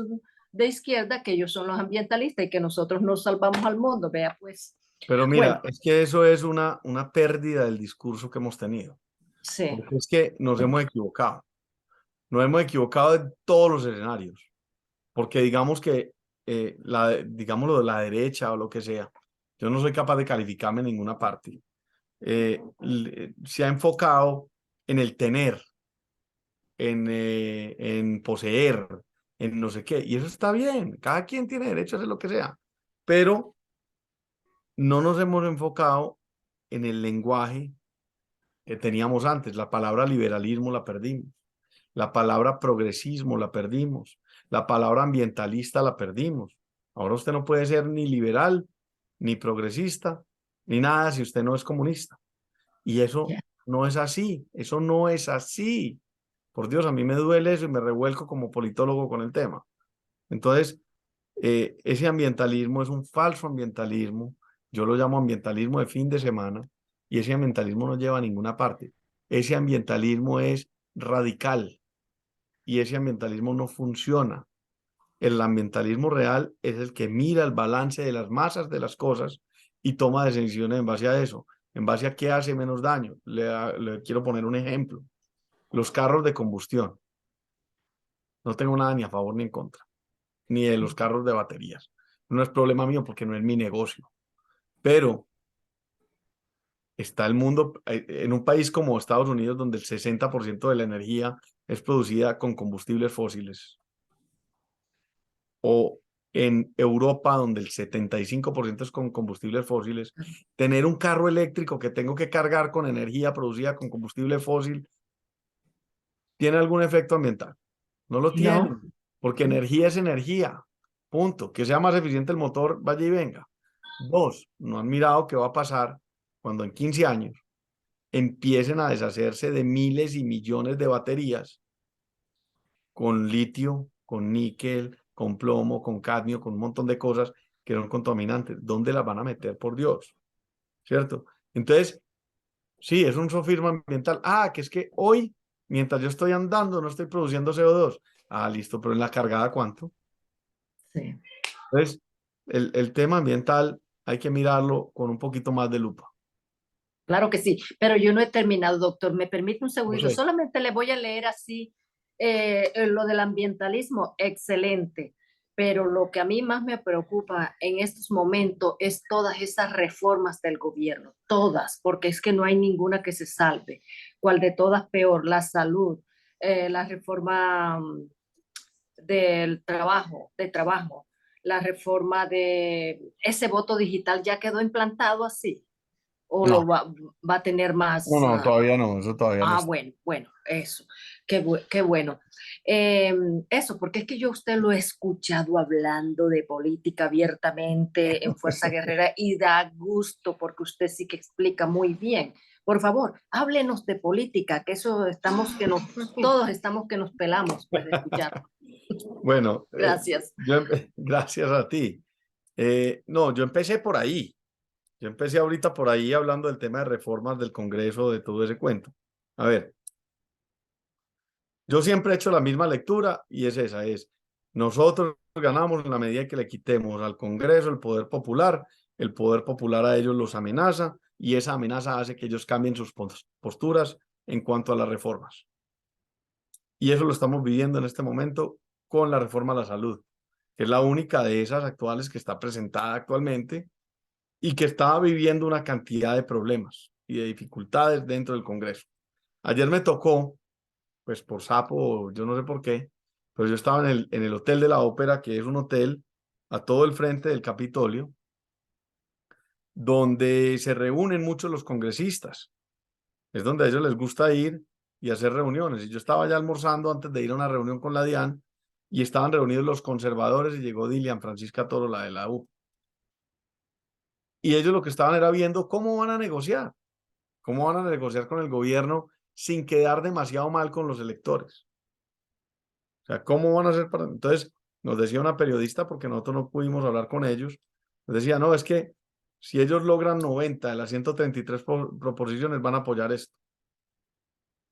de izquierda que ellos son los ambientalistas y que nosotros nos salvamos al mundo. Vea, pues. Pero mira, Bueno, es que eso es una pérdida del discurso que hemos tenido. sí, Porque es que nos hemos equivocado. Nos hemos equivocado en todos los escenarios. Porque digamos que, digámoslo de la derecha o lo que sea, yo no soy capaz de calificarme en ninguna parte. Se ha enfocado en el tener, en poseer, en no sé qué. Y eso está bien. Cada quien tiene derecho a hacer lo que sea. Pero no nos hemos enfocado en el lenguaje que teníamos antes. La palabra liberalismo la perdimos. La palabra progresismo la perdimos. La palabra ambientalista la perdimos. Ahora usted no puede ser ni liberal, ni progresista, ni nada si usted no es comunista. Y eso no es así. Eso no es así. Por Dios, a mí me duele eso y me revuelco como politólogo con el tema. Entonces, ese ambientalismo es un falso ambientalismo. Yo lo llamo ambientalismo de fin de semana y ese ambientalismo no lleva a ninguna parte. Ese ambientalismo es radical y ese ambientalismo no funciona. El ambientalismo real es el que mira el balance de las masas de las cosas y toma decisiones en base a eso, en base a qué hace menos daño. Le quiero poner un ejemplo. Los carros de combustión. No tengo nada ni a favor ni en contra, ni de los carros de baterías. No es problema mío porque no es mi negocio. Pero está el mundo, en un país como Estados Unidos, donde el 60% de la energía es producida con combustibles fósiles, o en Europa, donde el 75% es con combustibles fósiles, tener un carro eléctrico que tengo que cargar con energía producida con combustible fósil, ¿tiene algún efecto ambiental? No lo tiene, no. porque energía es energía, punto. Que sea más eficiente el motor, vaya y venga. Dos, no han mirado qué va a pasar cuando en 15 años empiecen a deshacerse de miles y millones de baterías con litio, con níquel, con plomo, con cadmio, con un montón de cosas que son contaminantes. ¿Dónde las van a meter, por Dios? ¿Cierto? Entonces, sí, es un sofisma ambiental. Ah, que es que hoy, mientras yo estoy andando, no estoy produciendo CO2. Ah, listo, pero en la cargada, ¿cuánto? Sí. Entonces, el tema ambiental hay que mirarlo con un poquito más de lupa. Claro que sí, pero yo no he terminado, doctor. ¿Me permite un No segundito? sé. Solamente le voy a leer así lo del ambientalismo, excelente. Pero lo que a mí más me preocupa en estos momentos es todas esas reformas del gobierno, todas, porque es que no hay ninguna que se salve. ¿Cuál de todas peor? La salud, la reforma de trabajo, la reforma de ese voto digital ya quedó implantado así o No, va a tener no, más. no, todavía no, eso todavía no está. Bueno, eso. Qué bueno. Eso, porque es que yo a usted lo he escuchado hablando de política abiertamente en Fuerza Guerrera y da gusto porque usted sí que explica muy bien. Por favor, háblenos de política, que eso estamos que nos, todos estamos que nos pelamos pues, de escuchar. Bueno, Gracias. gracias a ti. No, yo empecé por ahí. Yo empecé ahorita por ahí hablando del tema de reformas del Congreso, de todo ese cuento. A ver, yo siempre he hecho la misma lectura y es esa, es nosotros ganamos en la medida en que le quitemos al Congreso el poder popular a ellos los amenaza y esa amenaza hace que ellos cambien sus posturas en cuanto a las reformas. Y eso lo estamos viviendo en este momento con la reforma a la salud, que es la única de esas actuales que está presentada actualmente y que está viviendo una cantidad de problemas y de dificultades dentro del Congreso. Ayer me tocó, pues por sapo, yo no sé por qué, pero yo estaba en el Hotel de la Ópera, que es un hotel a todo el frente del Capitolio, donde se reúnen muchos los congresistas. Es donde a ellos les gusta ir y hacer reuniones. Y yo estaba ya almorzando antes de ir a una reunión con la DIAN y estaban reunidos los conservadores y llegó Dilian Francisca Toro, la de la U. Y ellos lo que estaban era viendo cómo van a negociar con el gobierno sin quedar demasiado mal con los electores. O sea, ¿cómo van a hacer para...? Entonces, nos decía una periodista, porque nosotros no pudimos hablar con ellos, nos decía, no, es que si ellos logran 90 de las 133 proposiciones, van a apoyar esto.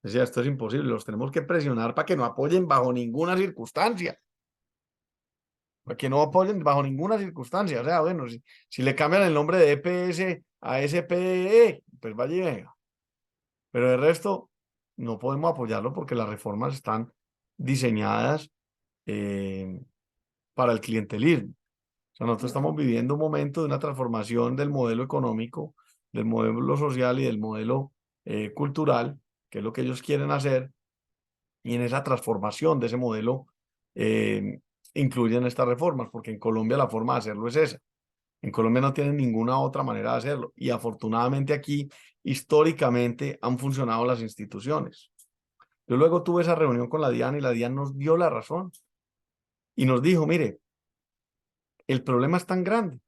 Decía, esto es imposible, los tenemos que presionar para que no apoyen bajo ninguna circunstancia. Para que no apoyen bajo ninguna circunstancia. O sea, bueno, si le cambian el nombre de EPS a SPE, pues vaya y venga. Pero de resto, no podemos apoyarlo porque las reformas están diseñadas para el clientelismo. O sea, nosotros estamos viviendo un momento de una transformación del modelo económico, del modelo social y del modelo cultural, que es lo que ellos quieren hacer, y en esa transformación de ese modelo incluyen estas reformas, porque en Colombia la forma de hacerlo es esa. En Colombia no tienen ninguna otra manera de hacerlo, y afortunadamente aquí, históricamente, han funcionado las instituciones. Yo luego tuve esa reunión con la DIAN y la DIAN nos dio la razón y nos dijo, mire, el problema es tan grande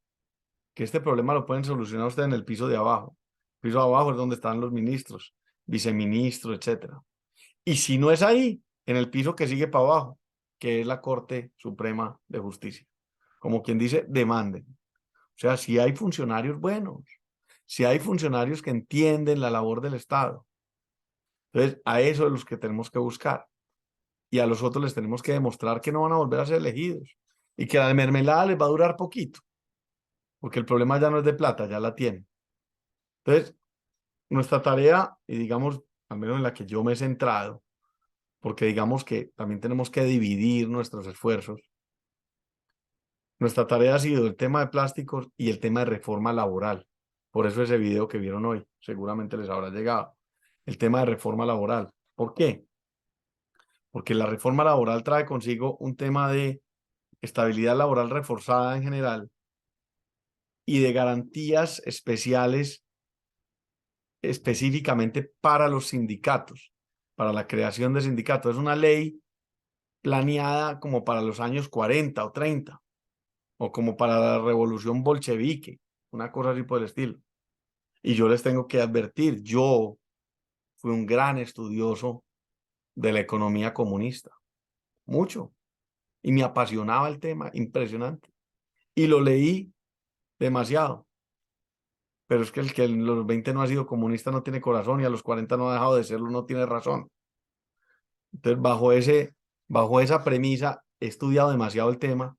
que este problema lo pueden solucionar ustedes en el piso de abajo. El piso de abajo es donde están los ministros, viceministros, etcétera. Y si no es ahí, en el piso que sigue para abajo, que es la Corte Suprema de Justicia. Como quien dice, demanden. O sea, si hay funcionarios buenos, si hay funcionarios que entienden la labor del Estado. Entonces, a eso es los que tenemos que buscar. Y a los otros les tenemos que demostrar que no van a volver a ser elegidos. Y que la mermelada les va a durar poquito. Porque el problema ya no es de plata, ya la tienen. Entonces, nuestra tarea, y digamos, al menos en la que yo me he centrado, porque digamos que también tenemos que dividir nuestros esfuerzos. Nuestra tarea ha sido el tema de plásticos y el tema de reforma laboral. Por eso ese video que vieron hoy, seguramente les habrá llegado. El tema de reforma laboral. ¿Por qué? Porque la reforma laboral trae consigo un tema de estabilidad laboral reforzada en general y de garantías especiales específicamente para los sindicatos, para la creación de sindicatos. Es una ley planeada como para los años 40 o 30, o como para la revolución bolchevique, una cosa así por el estilo. Y yo les tengo que advertir, yo fui un gran estudioso de la economía comunista, mucho, y me apasionaba el tema, impresionante, y lo leí demasiado. Pero es que el que a los 20 no ha sido comunista no tiene corazón y a los 40 no ha dejado de serlo, no tiene razón. Entonces, bajo esa premisa, he estudiado demasiado el tema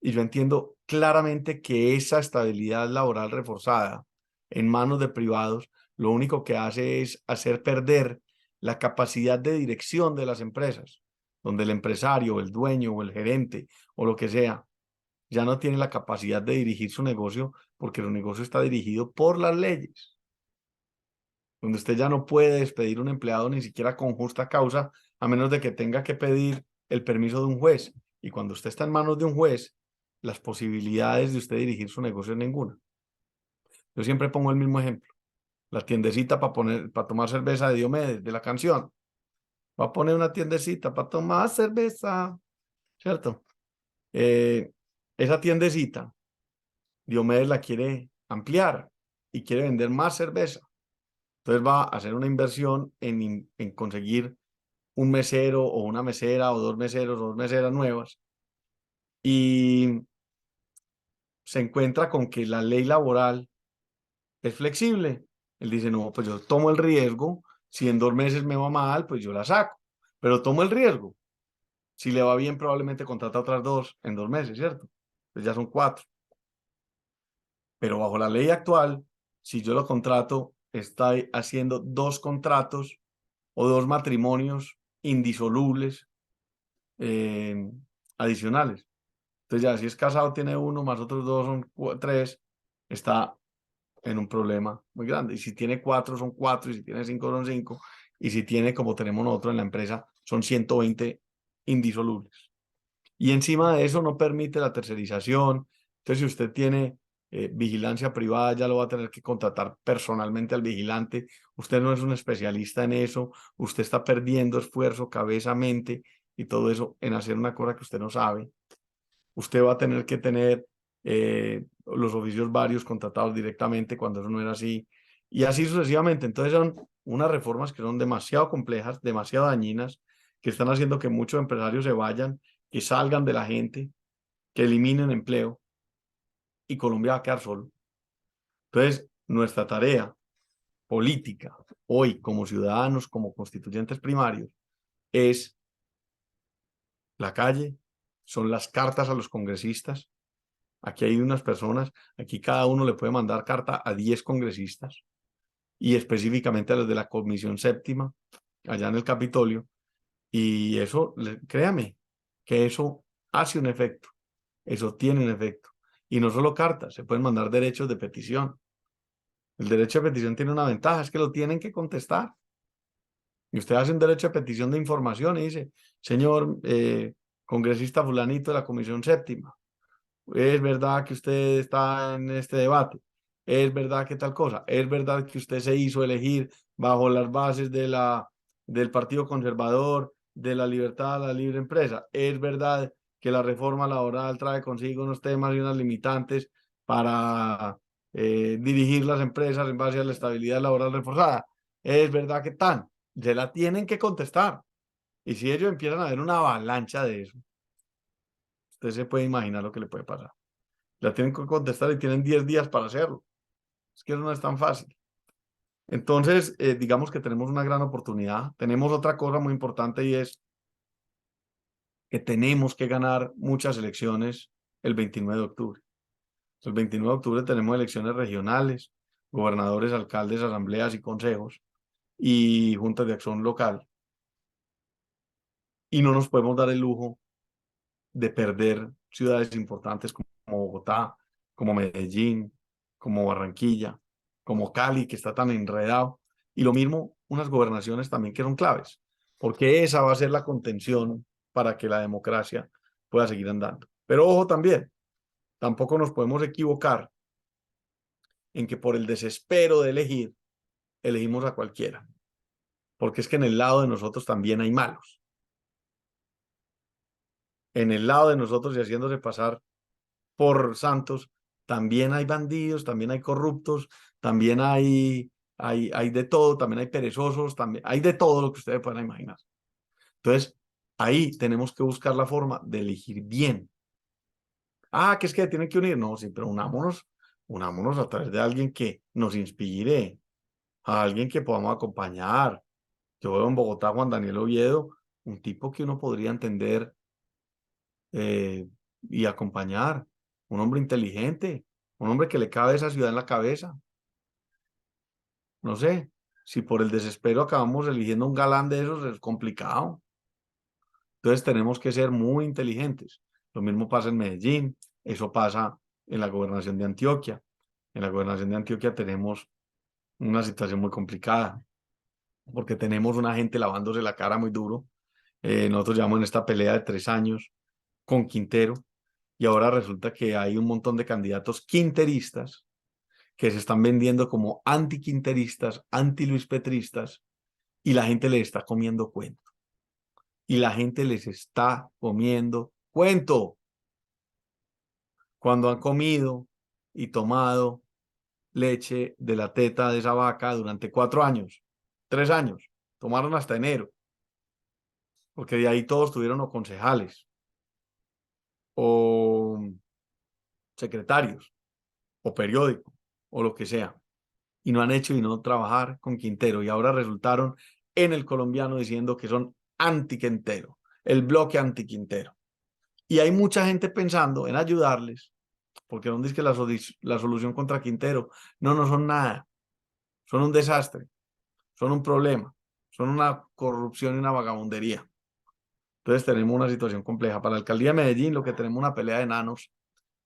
y yo entiendo claramente que esa estabilidad laboral reforzada en manos de privados, lo único que hace es hacer perder la capacidad de dirección de las empresas, donde el empresario, el dueño o el gerente o lo que sea, ya no tiene la capacidad de dirigir su negocio porque el negocio está dirigido por las leyes, donde usted ya no puede despedir a un empleado ni siquiera con justa causa, a menos de que tenga que pedir el permiso de un juez. Y cuando usted está en manos de un juez, las posibilidades de usted dirigir su negocio es ninguna. Yo siempre pongo el mismo ejemplo. La tiendecita para tomar cerveza de Diomedes, de la canción. Va a poner una tiendecita para tomar cerveza, ¿cierto? Esa tiendecita, Diomedes la quiere ampliar y quiere vender más cerveza. Entonces va a hacer una inversión en conseguir un mesero o una mesera o dos meseros o dos meseras nuevas y se encuentra con que la ley laboral es flexible. Él dice, no, pues yo tomo el riesgo, si en 2 meses me va mal, pues yo la saco, pero tomo el riesgo. Si le va bien, probablemente contrata otras 2 en 2 meses, ¿cierto? Pues ya son 4. Pero bajo la ley actual, si yo lo contrato, está haciendo 2 contratos o 2 matrimonios indisolubles adicionales. Entonces ya si es casado tiene 1 más otros 2 son 3, está en un problema muy grande. Y si tiene 4 son 4, y si tiene 5 son 5, y si tiene, como tenemos nosotros en la empresa, son 120 indisolubles. Y encima de eso no permite la tercerización. Entonces si usted tiene vigilancia privada, ya lo va a tener que contratar personalmente al vigilante. Usted no es un especialista en eso, usted está perdiendo esfuerzo, cabeza, mente y todo eso en hacer una cosa que usted no sabe. Usted va a tener que tener los oficios varios contratados directamente cuando eso no era así, y así sucesivamente. Entonces son unas reformas que son demasiado complejas, demasiado dañinas, que están haciendo que muchos empresarios se vayan, que salgan de la gente, que eliminen empleo, y Colombia va a quedar solo. Entonces, nuestra tarea política hoy como ciudadanos, como constituyentes primarios, es la calle, son las cartas a los congresistas. Aquí hay unas personas, aquí cada uno le puede mandar carta a 10 congresistas y específicamente a los de la Comisión Séptima, allá en el Capitolio, y eso, créame, que eso hace un efecto, eso tiene un efecto. Y no solo cartas, se pueden mandar derechos de petición. El derecho de petición tiene una ventaja, es que lo tienen que contestar. Y usted hace un derecho de petición de información y dice, señor congresista fulanito de la Comisión Séptima, es verdad que usted está en este debate, es verdad que tal cosa, es verdad que usted se hizo elegir bajo las bases del Partido Conservador, de la libertad a la libre empresa, es verdad que la reforma laboral trae consigo unos temas y unas limitantes para dirigir las empresas en base a la estabilidad laboral reforzada, es verdad que tan, se la tienen que contestar. Y si ellos empiezan a ver una avalancha de eso, usted se puede imaginar lo que le puede pasar. La tienen que contestar y tienen 10 días para hacerlo. Es que eso no es tan fácil. Entonces, digamos que tenemos una gran oportunidad. Tenemos otra cosa muy importante y es que tenemos que ganar muchas elecciones el 29 de octubre. El 29 de octubre tenemos elecciones regionales, gobernadores, alcaldes, asambleas y consejos y juntas de acción local. Y no nos podemos dar el lujo de perder ciudades importantes como Bogotá, como Medellín, como Barranquilla, como Cali, que está tan enredado. Y lo mismo, unas gobernaciones también que son claves, porque esa va a ser la contención para que la democracia pueda seguir andando. Pero ojo también, tampoco nos podemos equivocar en que por el desespero de elegir, elegimos a cualquiera, porque es que en el lado de nosotros también hay malos. En el lado de nosotros y haciéndose pasar por santos, también hay bandidos, también hay corruptos, también hay de todo, también hay perezosos, también hay de todo lo que ustedes puedan imaginar. Entonces, ahí tenemos que buscar la forma de elegir bien. Ah, que es que tienen que unir. No, sí, pero unámonos a través de alguien que nos inspire, a alguien que podamos acompañar. Yo veo en Bogotá Juan Daniel Oviedo, un tipo que uno podría entender y acompañar, un hombre inteligente, un hombre que le cabe esa ciudad en la cabeza. No sé, si por el desespero acabamos eligiendo un galán de esos, es complicado. Entonces tenemos que ser muy inteligentes. Lo mismo pasa en Medellín, eso pasa en la gobernación de Antioquia. En la gobernación de Antioquia tenemos una situación muy complicada, porque tenemos una gente lavándose la cara muy duro. Nosotros llevamos en esta pelea de 3 años con Quintero, y ahora resulta que hay un montón de candidatos quinteristas que se están vendiendo como antiquinteristas, anti-luispetristas, y la gente les está comiendo cuento. Y la gente les está comiendo cuento. Cuando han comido y tomado leche de la teta de esa vaca durante 4 años, 3 años, tomaron hasta enero, porque de ahí todos tuvieron o concejales, o secretarios, o periódico, o lo que sea, y no han hecho y no trabajar con Quintero, y ahora resultaron en El Colombiano diciendo que son anti-Quintero, el bloque anti-Quintero. Y hay mucha gente pensando en ayudarles, porque no dice que la solución contra Quintero, no son nada, son un desastre, son un problema, son una corrupción y una vagabundería. Entonces tenemos una situación compleja. Para la alcaldía de Medellín, lo que tenemos una pelea de enanos,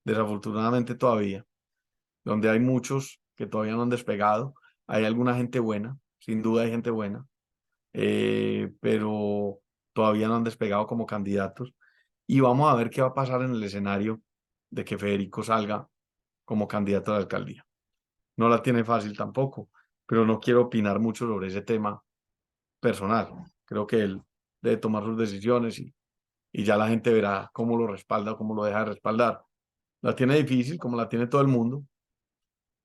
desafortunadamente todavía, donde hay muchos que todavía no han despegado. Hay alguna gente buena, sin duda hay gente buena, pero todavía no han despegado como candidatos. Y vamos a ver qué va a pasar en el escenario de que Federico salga como candidato a la alcaldía. No la tiene fácil tampoco, pero no quiero opinar mucho sobre ese tema personal. Creo que él debe tomar sus decisiones y ya la gente verá cómo lo respalda o cómo lo deja de respaldar. La tiene difícil, como la tiene todo el mundo.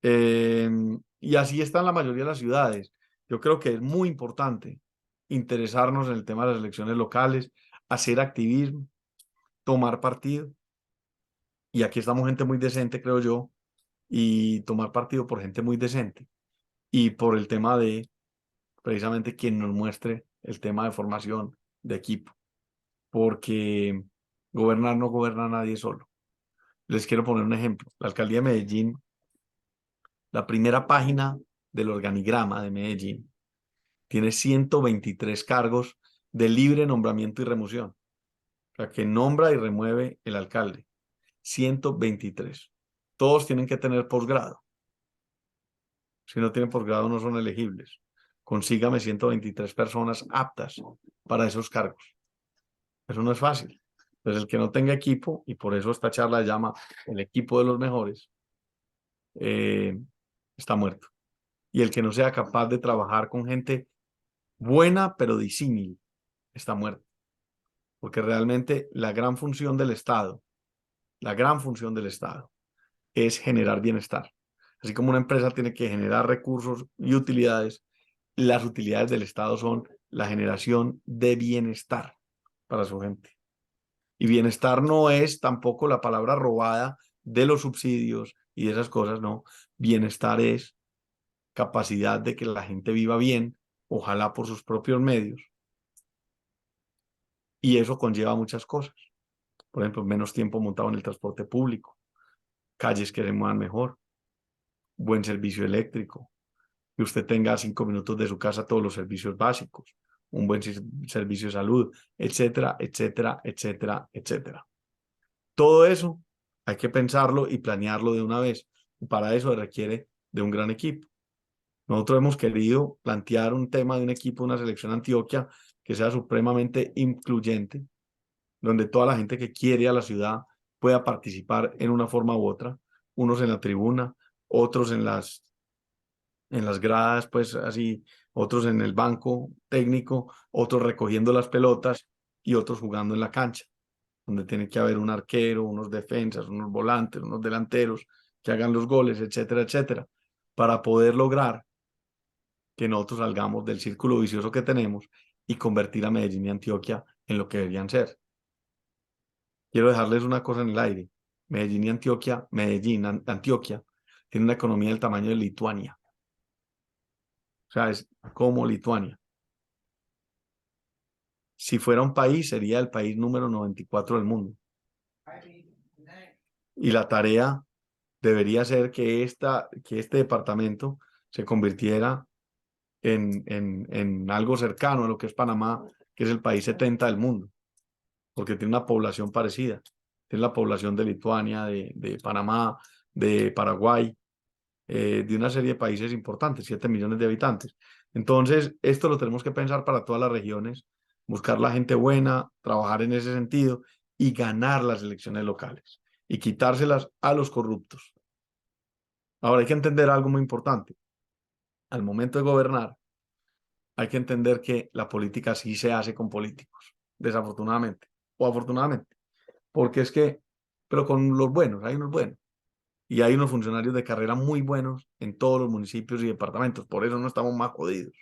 Y así está en la mayoría de las ciudades. Yo creo que es muy importante interesarnos en el tema de las elecciones locales, hacer activismo, tomar partido. Y aquí estamos gente muy decente, creo yo, y tomar partido por gente muy decente. Y por el tema de precisamente quien nos muestre el tema de formación de equipo. Porque gobernar no gobierna a nadie solo. Les quiero poner un ejemplo. La alcaldía de Medellín, la primera página del organigrama de Medellín, tiene 123 cargos de libre nombramiento y remoción. O sea, que nombra y remueve el alcalde. 123. Todos tienen que tener posgrado. Si no tienen posgrado, no son elegibles. Consígame 123 personas aptas para esos cargos. Eso no es fácil. Entonces, el que no tenga equipo, y por eso esta charla llama el equipo de los mejores, está muerto. Y el que no sea capaz de trabajar con gente buena, pero disímil, está muerto. Porque realmente la gran función del Estado es generar bienestar. Así como una empresa tiene que generar recursos y utilidades, las utilidades del Estado son la generación de bienestar para su gente. Y bienestar no es tampoco la palabra robada de los subsidios y de esas cosas, no. Bienestar es capacidad de que la gente viva bien, ojalá por sus propios medios. Y eso conlleva muchas cosas. Por ejemplo, menos tiempo montado en el transporte público, calles que se muevan mejor, buen servicio eléctrico, que usted tenga 5 minutos de su casa todos los servicios básicos, un buen servicio de salud, etcétera, etcétera, etcétera, etcétera. Todo eso hay que pensarlo y planearlo de una vez. Y para eso requiere de un gran equipo. Nosotros hemos querido plantear un tema de un equipo, una selección Antioquia que sea supremamente incluyente, donde toda la gente que quiere a la ciudad pueda participar en una forma u otra, unos en la tribuna, otros en las gradas, pues así, otros en el banco técnico, otros recogiendo las pelotas y otros jugando en la cancha, donde tiene que haber un arquero, unos defensas, unos volantes, unos delanteros que hagan los goles, etcétera, etcétera, para poder lograr que nosotros salgamos del círculo vicioso que tenemos y convertir a Medellín y Antioquia en lo que deberían ser. Quiero dejarles una cosa en el aire. Medellín y Antioquia, Antioquia, tiene una economía del tamaño de Lituania. O sea, es como Lituania. Si fuera un país, sería el país número 94 del mundo. Y la tarea debería ser que este departamento se convirtiera en algo cercano a lo que es Panamá, que es el país 70 del mundo, porque tiene una población parecida. Tiene la población de Lituania, de Panamá, de Paraguay, de una serie de países importantes, 7 millones de habitantes. Entonces, esto lo tenemos que pensar para todas las regiones, buscar la gente buena, trabajar en ese sentido y ganar las elecciones locales y quitárselas a los corruptos. Ahora hay que entender algo muy importante. Al momento de gobernar, hay que entender que la política sí se hace con políticos, desafortunadamente o afortunadamente, porque es que, pero con los buenos, hay unos buenos. y hay unos funcionarios de carrera muy buenos en todos los municipios y departamentos, por eso no estamos más jodidos.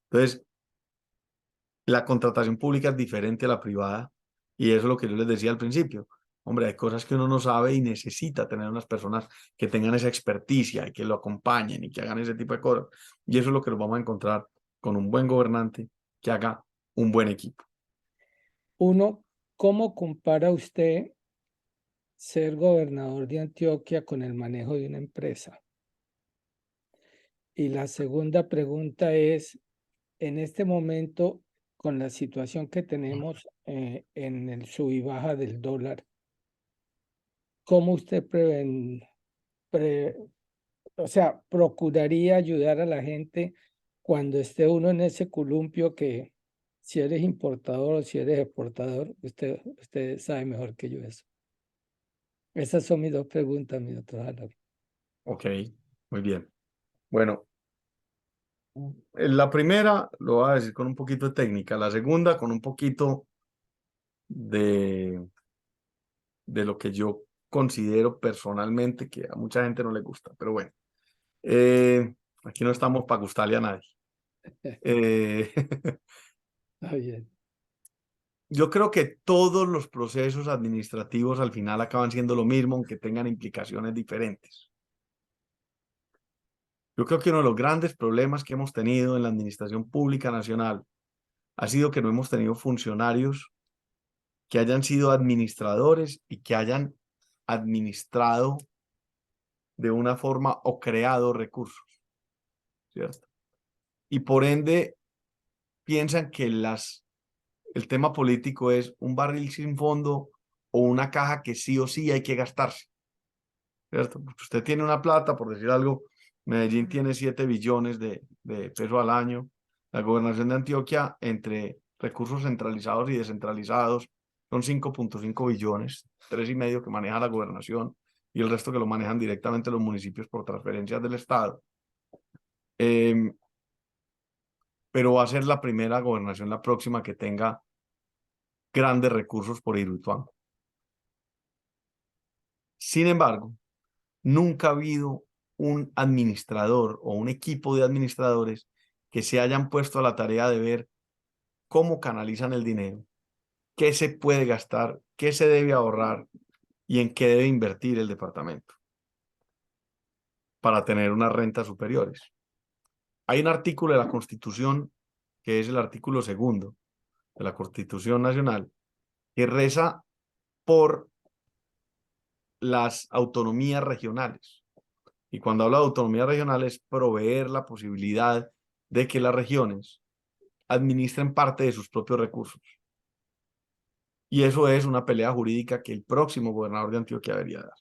Entonces, la contratación pública es diferente a la privada y eso es lo que yo les decía al principio. Hombre, hay cosas que uno no sabe y necesita tener unas personas que tengan esa experticia y que lo acompañen y que hagan ese tipo de cosas. Y eso es lo que nos vamos a encontrar con un buen gobernante que haga un buen equipo. Uno, ¿cómo compara usted ser gobernador de Antioquia con el manejo de una empresa? Y la segunda pregunta es, en este momento, con la situación que tenemos en el sub y baja del dólar, ¿cómo usted o sea, procuraría ayudar a la gente cuando esté uno en ese columpio que si eres importador o si eres exportador, usted sabe mejor que yo eso? Esas son mis dos preguntas, mi doctor Jalar. Ok, muy bien. Bueno, la primera lo voy a decir con un poquito de técnica, la segunda con un poquito de lo que yo considero personalmente que a mucha gente no le gusta, pero bueno, aquí no estamos para gustarle a nadie. Eh, Está bien. yo creo que todos los procesos administrativos al final acaban siendo lo mismo, aunque tengan implicaciones diferentes. Yo creo que uno de los grandes problemas que hemos tenido en la administración pública nacional ha sido que no hemos tenido funcionarios que hayan sido administradores y que hayan administrado de una forma o creado recursos, ¿cierto? Y por ende piensan que el tema político es un barril sin fondo o una caja que sí o sí hay que gastarse, ¿cierto? Porque usted tiene una plata, por decir algo, Medellín tiene 7 billones de pesos al año, la gobernación de Antioquia entre recursos centralizados y descentralizados son 5.5 billones, 3,5 que maneja la gobernación y el resto que lo manejan directamente los municipios por transferencias del Estado. Pero va a ser la primera gobernación, la próxima, que tenga grandes recursos por Hidroituango. Sin embargo, nunca ha habido un administrador o un equipo de administradores que se hayan puesto a la tarea de ver cómo canalizan el dinero, qué se puede gastar, qué se debe ahorrar y en qué debe invertir el departamento para tener unas rentas superiores. Hay un artículo de la Constitución, que es el artículo 2 de la Constitución Nacional, que reza por las autonomías regionales. Y cuando habla de autonomía regional es proveer la posibilidad de que las regiones administren parte de sus propios recursos. Y eso es una pelea jurídica que el próximo gobernador de Antioquia debería dar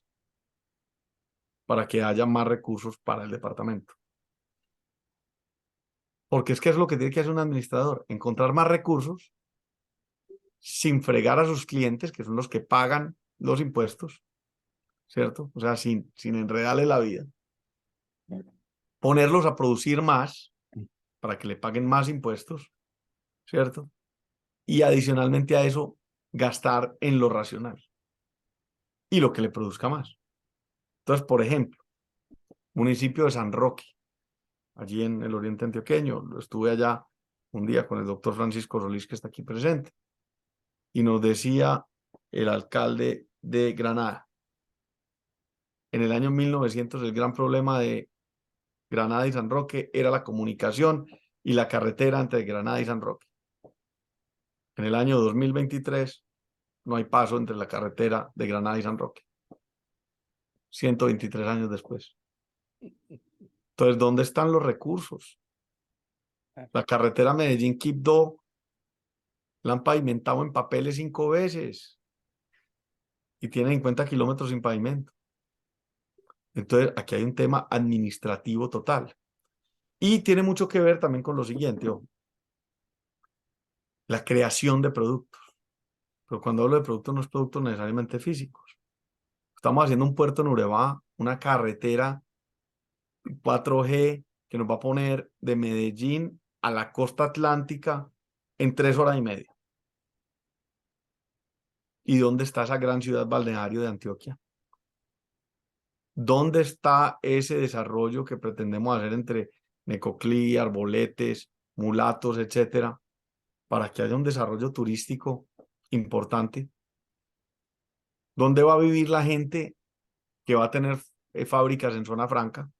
para que haya más recursos para el departamento. Porque es que es lo que tiene que hacer un administrador, encontrar más recursos sin fregar a sus clientes, que son los que pagan los impuestos, ¿cierto? O sea, sin enredarle la vida. Ponerlos a producir más para que le paguen más impuestos, ¿cierto? Y adicionalmente a eso, gastar en lo racional y lo que le produzca más. Entonces, por ejemplo, municipio de San Roque, allí en el oriente antioqueño, estuve allá un día con el doctor Francisco Solís, que está aquí presente, y nos decía el alcalde de Granada, en el año 1900 el gran problema de Granada y San Roque era la comunicación y la carretera entre Granada y San Roque. En el año 2023 no hay paso entre la carretera de Granada y San Roque. 123 años después. Entonces, ¿dónde están los recursos? La carretera Medellín-Quibdó la han pavimentado en papeles 5 veces y tienen 50 kilómetros sin pavimento. Entonces, aquí hay un tema administrativo total. Y tiene mucho que ver también con lo siguiente, la creación de productos. Pero cuando hablo de productos, no es productos necesariamente físicos. Estamos haciendo un puerto en Urabá, una carretera 4G que nos va a poner de Medellín a la costa atlántica en 3 horas y media. ¿Y dónde está esa gran ciudad balneario de Antioquia? ¿Dónde está ese desarrollo que pretendemos hacer entre Necoclí, Arboletes, Mulatos, etcétera, para que haya un desarrollo turístico importante? ¿Dónde va a vivir la gente que va a tener fábricas en zona franca?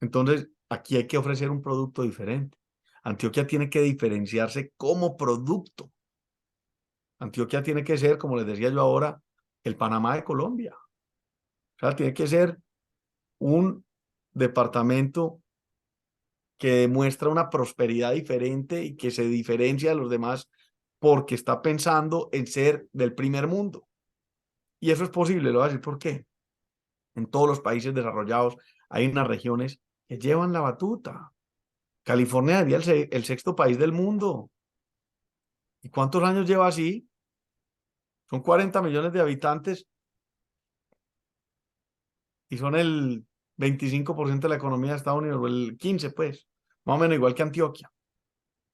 Entonces, aquí hay que ofrecer un producto diferente. Antioquia tiene que diferenciarse como producto. Antioquia tiene que ser, como les decía yo ahora, el Panamá de Colombia. O sea, tiene que ser un departamento que demuestra una prosperidad diferente y que se diferencia de los demás porque está pensando en ser del primer mundo. Y eso es posible, lo voy a decir por qué. En todos los países desarrollados hay unas regiones que llevan la batuta. California sería el sexto país del mundo. ¿Y cuántos años lleva así? Son 40 millones de habitantes y son el 25% de la economía de Estados Unidos, o el 15%, pues, más o menos igual que Antioquia,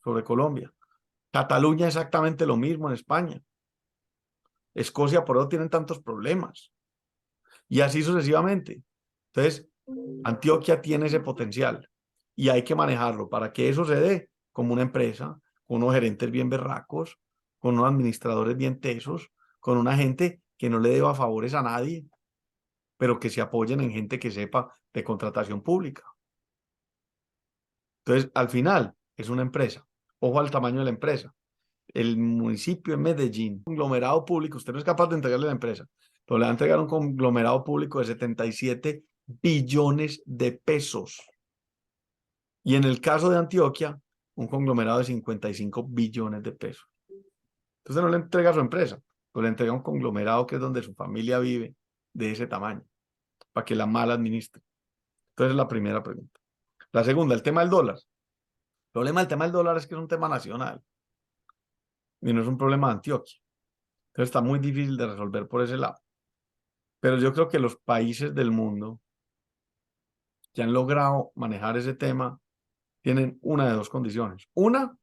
sobre Colombia. Cataluña exactamente lo mismo en España. Escocia, por eso tienen tantos problemas. Y así sucesivamente. Entonces, Antioquia tiene ese potencial y hay que manejarlo para que eso se dé como una empresa, con unos gerentes bien berracos, con unos administradores bien tesos, con una gente que no le deba favores a nadie, pero que se apoyen en gente que sepa de contratación pública. Entonces, al final, es una empresa. Ojo al tamaño de la empresa. El municipio de Medellín, un conglomerado público, usted no es capaz de entregarle a la empresa, pero le va a entregar un conglomerado público de 77 billones de pesos. Y en el caso de Antioquia, un conglomerado de 55 billones de pesos. Entonces no le entrega a su empresa, pero le entrega a un conglomerado que es donde su familia vive de ese tamaño, para que la mal administre. Entonces, la primera pregunta. La segunda, el tema del dólar. El problema del tema del dólar es que es un tema nacional y no es un problema de Antioquia. Entonces está muy difícil de resolver por ese lado. Pero yo creo que los países del mundo que han logrado manejar ese tema tienen una de dos condiciones. Una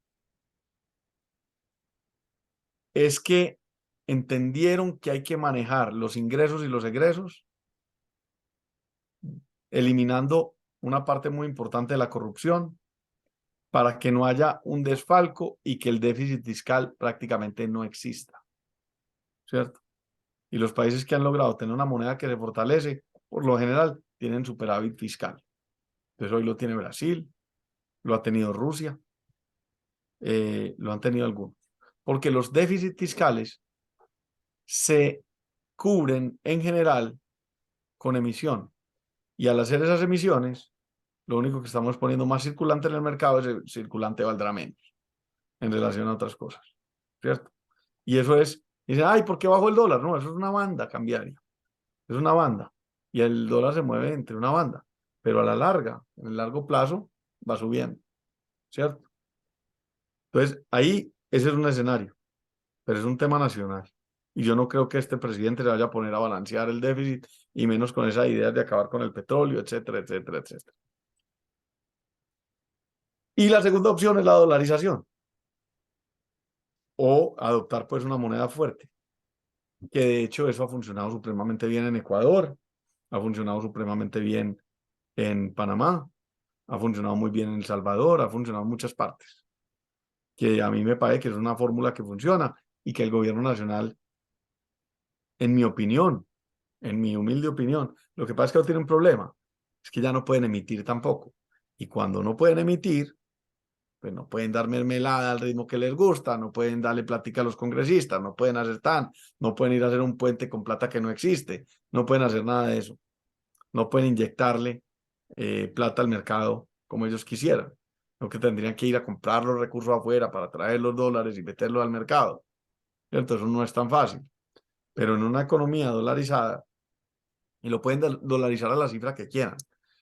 es que entendieron que hay que manejar los ingresos y los egresos, eliminando una parte muy importante de la corrupción para que no haya un desfalco y que el déficit fiscal prácticamente no exista, ¿cierto? Y los países que han logrado tener una moneda que se fortalece, por lo general, tienen superávit fiscal. Entonces hoy lo tiene Brasil, lo ha tenido Rusia, lo han tenido algunos. Porque los déficits fiscales se cubren en general con emisión. Y al hacer esas emisiones, lo único que estamos poniendo más circulante en el mercado es el circulante valdrá menos en relación a otras cosas, ¿cierto? Y eso es, dicen, ay, ¿por qué bajó el dólar? No, eso es una banda cambiaria, es una banda. Y el dólar se mueve entre una banda, pero a la larga, en el largo plazo, va subiendo, ¿cierto? Entonces, ahí, ese es un escenario, pero es un tema nacional. Y yo no creo que este presidente se vaya a poner a balancear el déficit, y menos con esa idea de acabar con el petróleo, etcétera, etcétera, etcétera. Y la segunda opción es la dolarización, o adoptar pues una moneda fuerte, que de hecho eso ha funcionado supremamente bien en Ecuador, ha funcionado supremamente bien en Panamá, ha funcionado muy bien en El Salvador, ha funcionado en muchas partes, que a mí me parece que es una fórmula que funciona y que el gobierno nacional, en mi opinión, en mi humilde opinión, lo que pasa es que no tiene un problema, es que ya no pueden emitir tampoco. Y cuando no pueden emitir, pues no pueden dar mermelada al ritmo que les gusta, no pueden darle plática a los congresistas, no pueden hacer no pueden ir a hacer un puente con plata que no existe, no pueden hacer nada de eso, no pueden inyectarle plata al mercado como ellos quisieran, lo que tendrían que ir a comprar los recursos afuera para traer los dólares y meterlos al mercado, ¿cierto? Eso no es tan fácil, pero en una economía dolarizada, y lo pueden dolarizar a la cifra que quieran.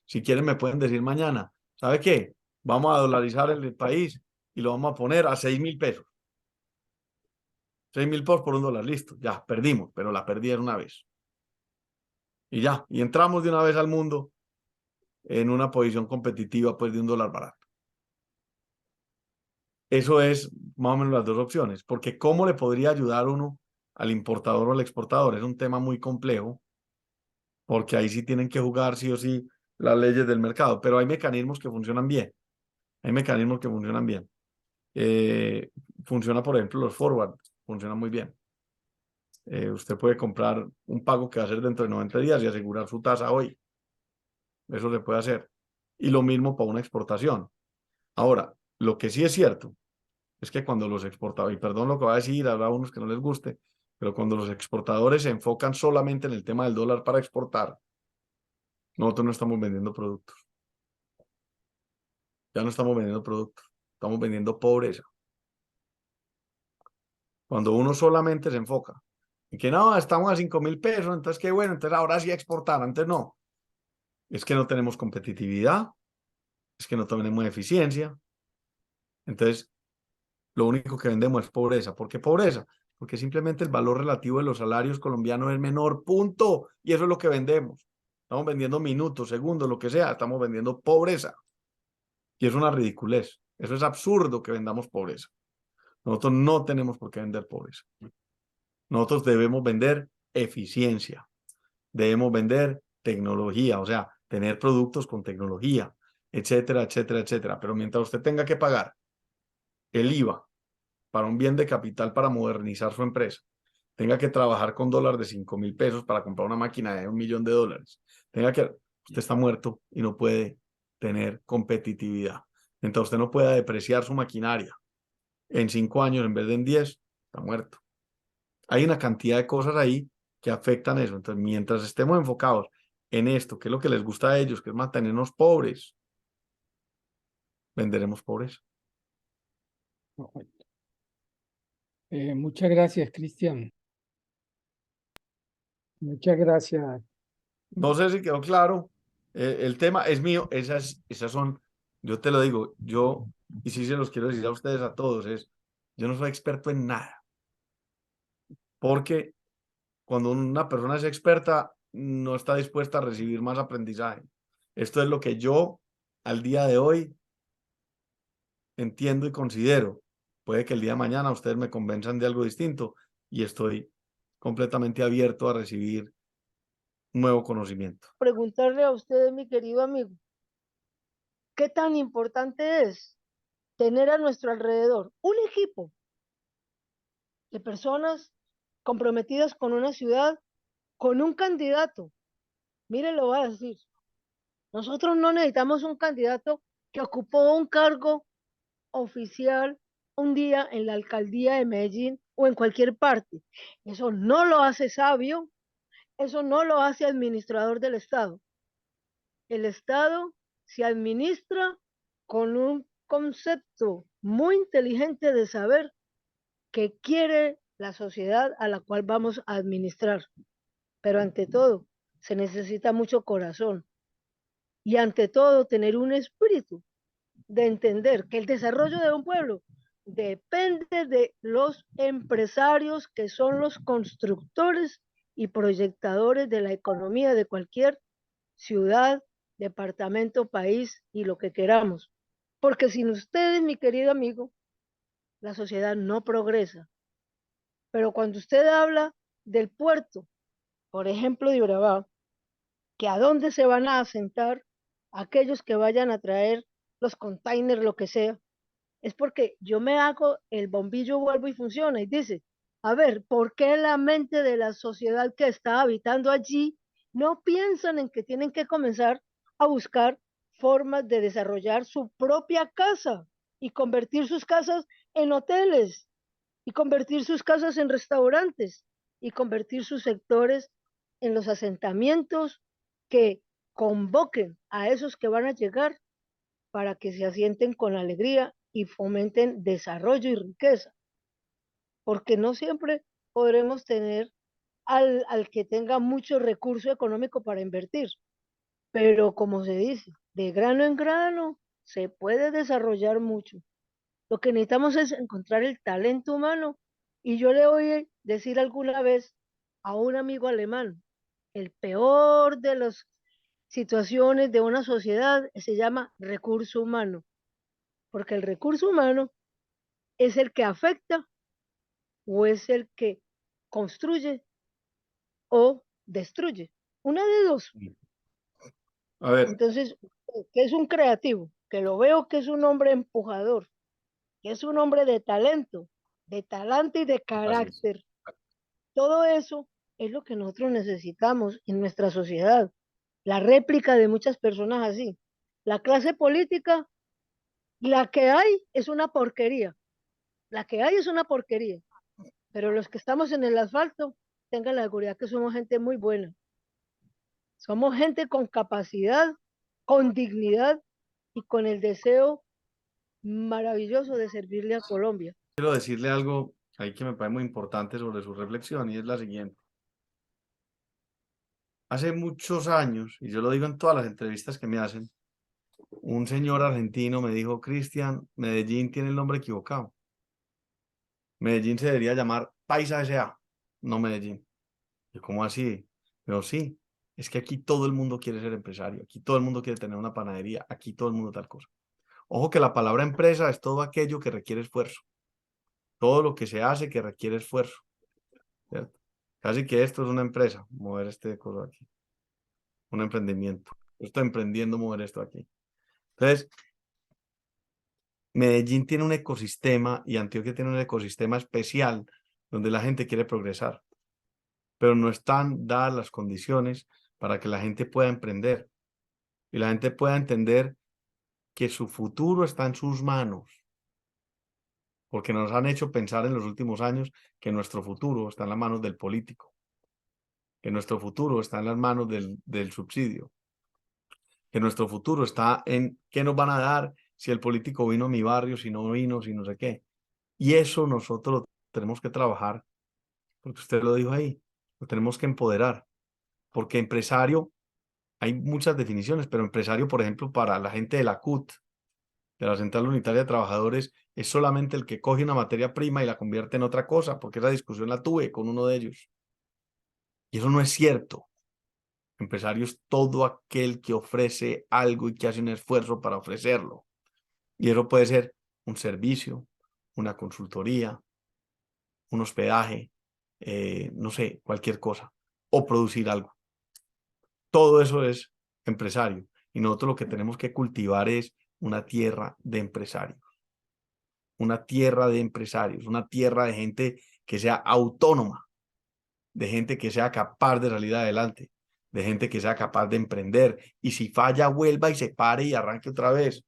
Si quieren me pueden decir mañana, ¿sabe qué? Vamos a dolarizar el país y lo vamos a poner a 6.000 pesos. 6.000 pesos por $1, listo. Ya, perdimos, pero la perdí una vez. Y ya, y entramos de una vez al mundo en una posición competitiva pues de $1 barato. Eso es más o menos las dos opciones, porque ¿cómo le podría ayudar uno al importador o al exportador? Es un tema muy complejo porque ahí sí tienen que jugar sí o sí las leyes del mercado, pero hay mecanismos que funcionan bien, hay mecanismos que funcionan bien. Funciona, por ejemplo, los forward, funciona muy bien. Usted puede comprar un pago que va a ser dentro de 90 días y asegurar su tasa hoy. Eso se puede hacer. Y lo mismo para una exportación. Ahora, lo que sí es cierto es que cuando los exportadores, y perdón lo que va a decir, habrá unos que no les guste, pero cuando los exportadores se enfocan solamente en el tema del dólar para exportar, nosotros no estamos vendiendo productos. Ya no estamos vendiendo productos, estamos vendiendo pobreza. Cuando uno solamente se enfoca en que no, estamos a 5.000 pesos, entonces qué bueno, entonces ahora sí exportar, antes no. Es que no tenemos competitividad, es que no tenemos eficiencia. Entonces, lo único que vendemos es pobreza. ¿Por qué pobreza? Porque simplemente el valor relativo de los salarios colombianos es menor, punto. Y eso es lo que vendemos. Estamos vendiendo minutos, segundos, lo que sea, estamos vendiendo pobreza. Y es una ridiculez. Eso es absurdo que vendamos pobreza. Nosotros no tenemos por qué vender pobreza. Nosotros debemos vender eficiencia. Debemos vender tecnología, o sea, tener productos con tecnología, etcétera, etcétera, etcétera. Pero mientras usted tenga que pagar el IVA para un bien de capital para modernizar su empresa, tenga que trabajar con dólares de 5.000 pesos para comprar una máquina de $1.000.000, usted está muerto y no puede tener competitividad. Mientras usted no pueda depreciar su maquinaria en 5 años en vez de en 10, está muerto. Hay una cantidad de cosas ahí que afectan eso. Entonces, mientras estemos enfocados en esto, que es lo que les gusta a ellos, que es mantenernos pobres, venderemos pobres. Correcto. Muchas gracias, Cristian. Muchas gracias. No sé si quedó claro. El tema es mío. Esas son, yo te lo digo, y sí se los quiero decir a ustedes, a todos, yo no soy experto en nada. Porque cuando una persona es experta, no está dispuesta a recibir más aprendizaje. Esto es lo que yo, al día de hoy, entiendo y considero. Puede que el día de mañana ustedes me convenzan de algo distinto y estoy completamente abierto a recibir nuevo conocimiento. Preguntarle a usted, mi querido amigo, ¿qué tan importante es tener a nuestro alrededor un equipo de personas comprometidas con una ciudad, con un candidato? Mire, lo voy a decir. Nosotros no necesitamos un candidato que ocupó un cargo oficial un día en la alcaldía de Medellín o en cualquier parte. Eso no lo hace sabio, eso no lo hace administrador del Estado. El Estado se administra con un concepto muy inteligente de saber qué quiere la sociedad a la cual vamos a administrar. Pero ante todo, se necesita mucho corazón y ante todo tener un espíritu de entender que el desarrollo de un pueblo depende de los empresarios que son los constructores y proyectadores de la economía de cualquier ciudad, departamento, país y lo que queramos. Porque sin ustedes, mi querido amigo, la sociedad no progresa. Pero cuando usted habla del puerto, por ejemplo, de Urabá, que a dónde se van a asentar aquellos que vayan a traer los containers, lo que sea, es porque yo me hago el bombillo, vuelvo y funciona, y dice, a ver, ¿por qué la mente de la sociedad que está habitando allí no piensan en que tienen que comenzar a buscar formas de desarrollar su propia casa y convertir sus casas en hoteles y convertir sus casas en restaurantes y convertir sus sectores en los asentamientos que convoquen a esos que van a llegar para que se asienten con alegría y fomenten desarrollo y riqueza? Porque no siempre podremos tener al que tenga mucho recurso económico para invertir, pero como se dice, de grano en grano se puede desarrollar mucho. Lo que necesitamos es encontrar el talento humano. Y yo le oí decir alguna vez a un amigo alemán, el peor de las situaciones de una sociedad se llama recurso humano, porque el recurso humano es el que afecta o es el que construye o destruye Una de dos. A ver, Entonces, que es un creativo, que lo veo que es un hombre empujador, que es un hombre de talante y de así es. carácter. Todo eso es lo que nosotros necesitamos en nuestra sociedad. La réplica de muchas personas así. La clase política, la que hay es una porquería. La que hay es una porquería. Pero los que estamos en el asfalto, tengan la seguridad que somos gente muy buena. Somos gente con capacidad, con dignidad y con el deseo maravilloso de servirle a Colombia. Quiero decirle algo ahí que me parece muy importante sobre su reflexión y es la siguiente. Hace muchos años, y yo lo digo en todas las entrevistas que me hacen, un señor argentino me dijo, Cristian, Medellín tiene el nombre equivocado. Medellín se debería llamar Paisa S.A., no Medellín. Yo, ¿cómo así? Pero sí, es que aquí todo el mundo quiere ser empresario, aquí todo el mundo quiere tener una panadería, aquí todo el mundo tal cosa. Ojo que la palabra empresa es todo aquello que requiere esfuerzo, todo lo que se hace que requiere esfuerzo, ¿cierto? Casi que esto es una empresa, mover este cosa aquí, un emprendimiento. Yo estoy emprendiendo mover esto aquí. Entonces, Medellín tiene un ecosistema y Antioquia tiene un ecosistema especial donde la gente quiere progresar, pero no están dadas las condiciones para que la gente pueda emprender y la gente pueda entender que su futuro está en sus manos, porque nos han hecho pensar en los últimos años que nuestro futuro está en las manos del político, que nuestro futuro está en las manos del subsidio, que nuestro futuro está en qué nos van a dar si el político vino a mi barrio, si no vino, si no sé qué. Y eso nosotros lo tenemos que trabajar, porque usted lo dijo ahí, lo tenemos que empoderar, porque empresario, hay muchas definiciones, pero empresario, por ejemplo, para la gente de la CUT, de la Central Unitaria de Trabajadores, es solamente el que coge una materia prima y la convierte en otra cosa, porque esa discusión la tuve con uno de ellos. Y eso no es cierto. Empresario es todo aquel que ofrece algo y que hace un esfuerzo para ofrecerlo. Y eso puede ser un servicio, una consultoría, un hospedaje, no sé, cualquier cosa, o producir algo. Todo eso es empresario. Y nosotros lo que tenemos que cultivar es una tierra de empresarios. Una tierra de empresarios, una tierra de gente que sea autónoma, de gente que sea capaz de salir adelante, de gente que sea capaz de emprender. Y si falla, vuelva y se pare y arranque otra vez.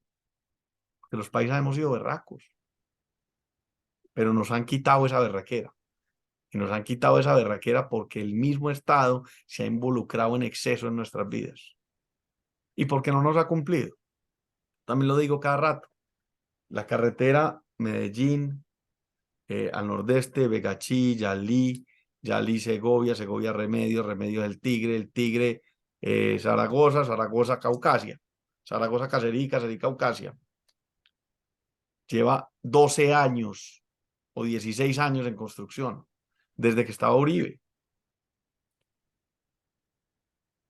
Porque los países hemos sido berracos, pero nos han quitado esa berraquera. Y nos han quitado esa berraquera porque el mismo Estado se ha involucrado en exceso en nuestras vidas. Y porque no nos ha cumplido. También lo digo cada rato. La carretera Medellín, al nordeste, Begachí, Yalí, Yalí, Segovia, Segovia, Remedios, Remedios del Tigre, el Tigre, Zaragoza, Zaragoza, Caucasia, Zaragoza, Cacerí, Cacerí, Caucasia. Lleva 12 años o 16 años en construcción, desde que estaba Uribe.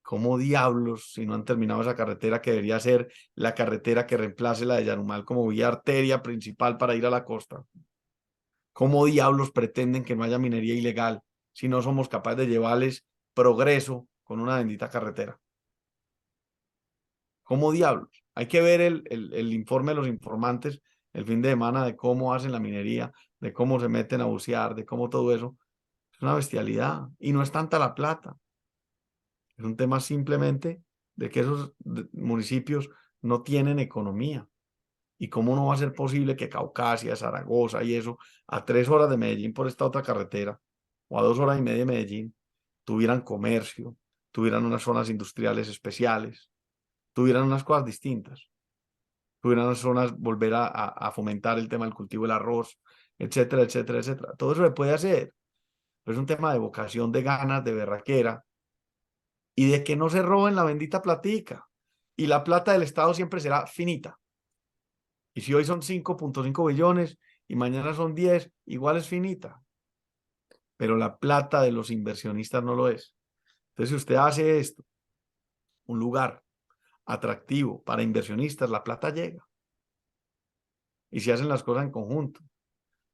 ¿Cómo diablos, si no han terminado esa carretera que debería ser la carretera que reemplace la de Yarumal como vía arteria principal para ir a la costa? ¿Cómo diablos pretenden que no haya minería ilegal si no somos capaces de llevarles progreso con una bendita carretera? ¿Cómo diablos? Hay que ver el informe de los informantes el fin de semana de cómo hacen la minería, de cómo se meten a bucear, de cómo todo eso. Es una bestialidad y no es tanta la plata. Es un tema simplemente de que esos municipios no tienen economía. ¿Y cómo no va a ser posible que Caucasia, Zaragoza y eso, a 3 horas de Medellín por esta otra carretera, o a 2 horas y media de Medellín, tuvieran comercio, tuvieran unas zonas industriales especiales, tuvieran unas cosas distintas, tuvieran unas zonas, volver a fomentar el tema del cultivo del arroz, etcétera, etcétera, etcétera? Todo eso se puede hacer, pero es un tema de vocación, de ganas, de berraquera, y de que no se roben la bendita platica. Y la plata del Estado siempre será finita. Y si hoy son 5.5 billones y mañana son 10, igual es finita. Pero la plata de los inversionistas no lo es. Entonces, si usted hace esto, un lugar atractivo para inversionistas, la plata llega. Y si hacen las cosas en conjunto.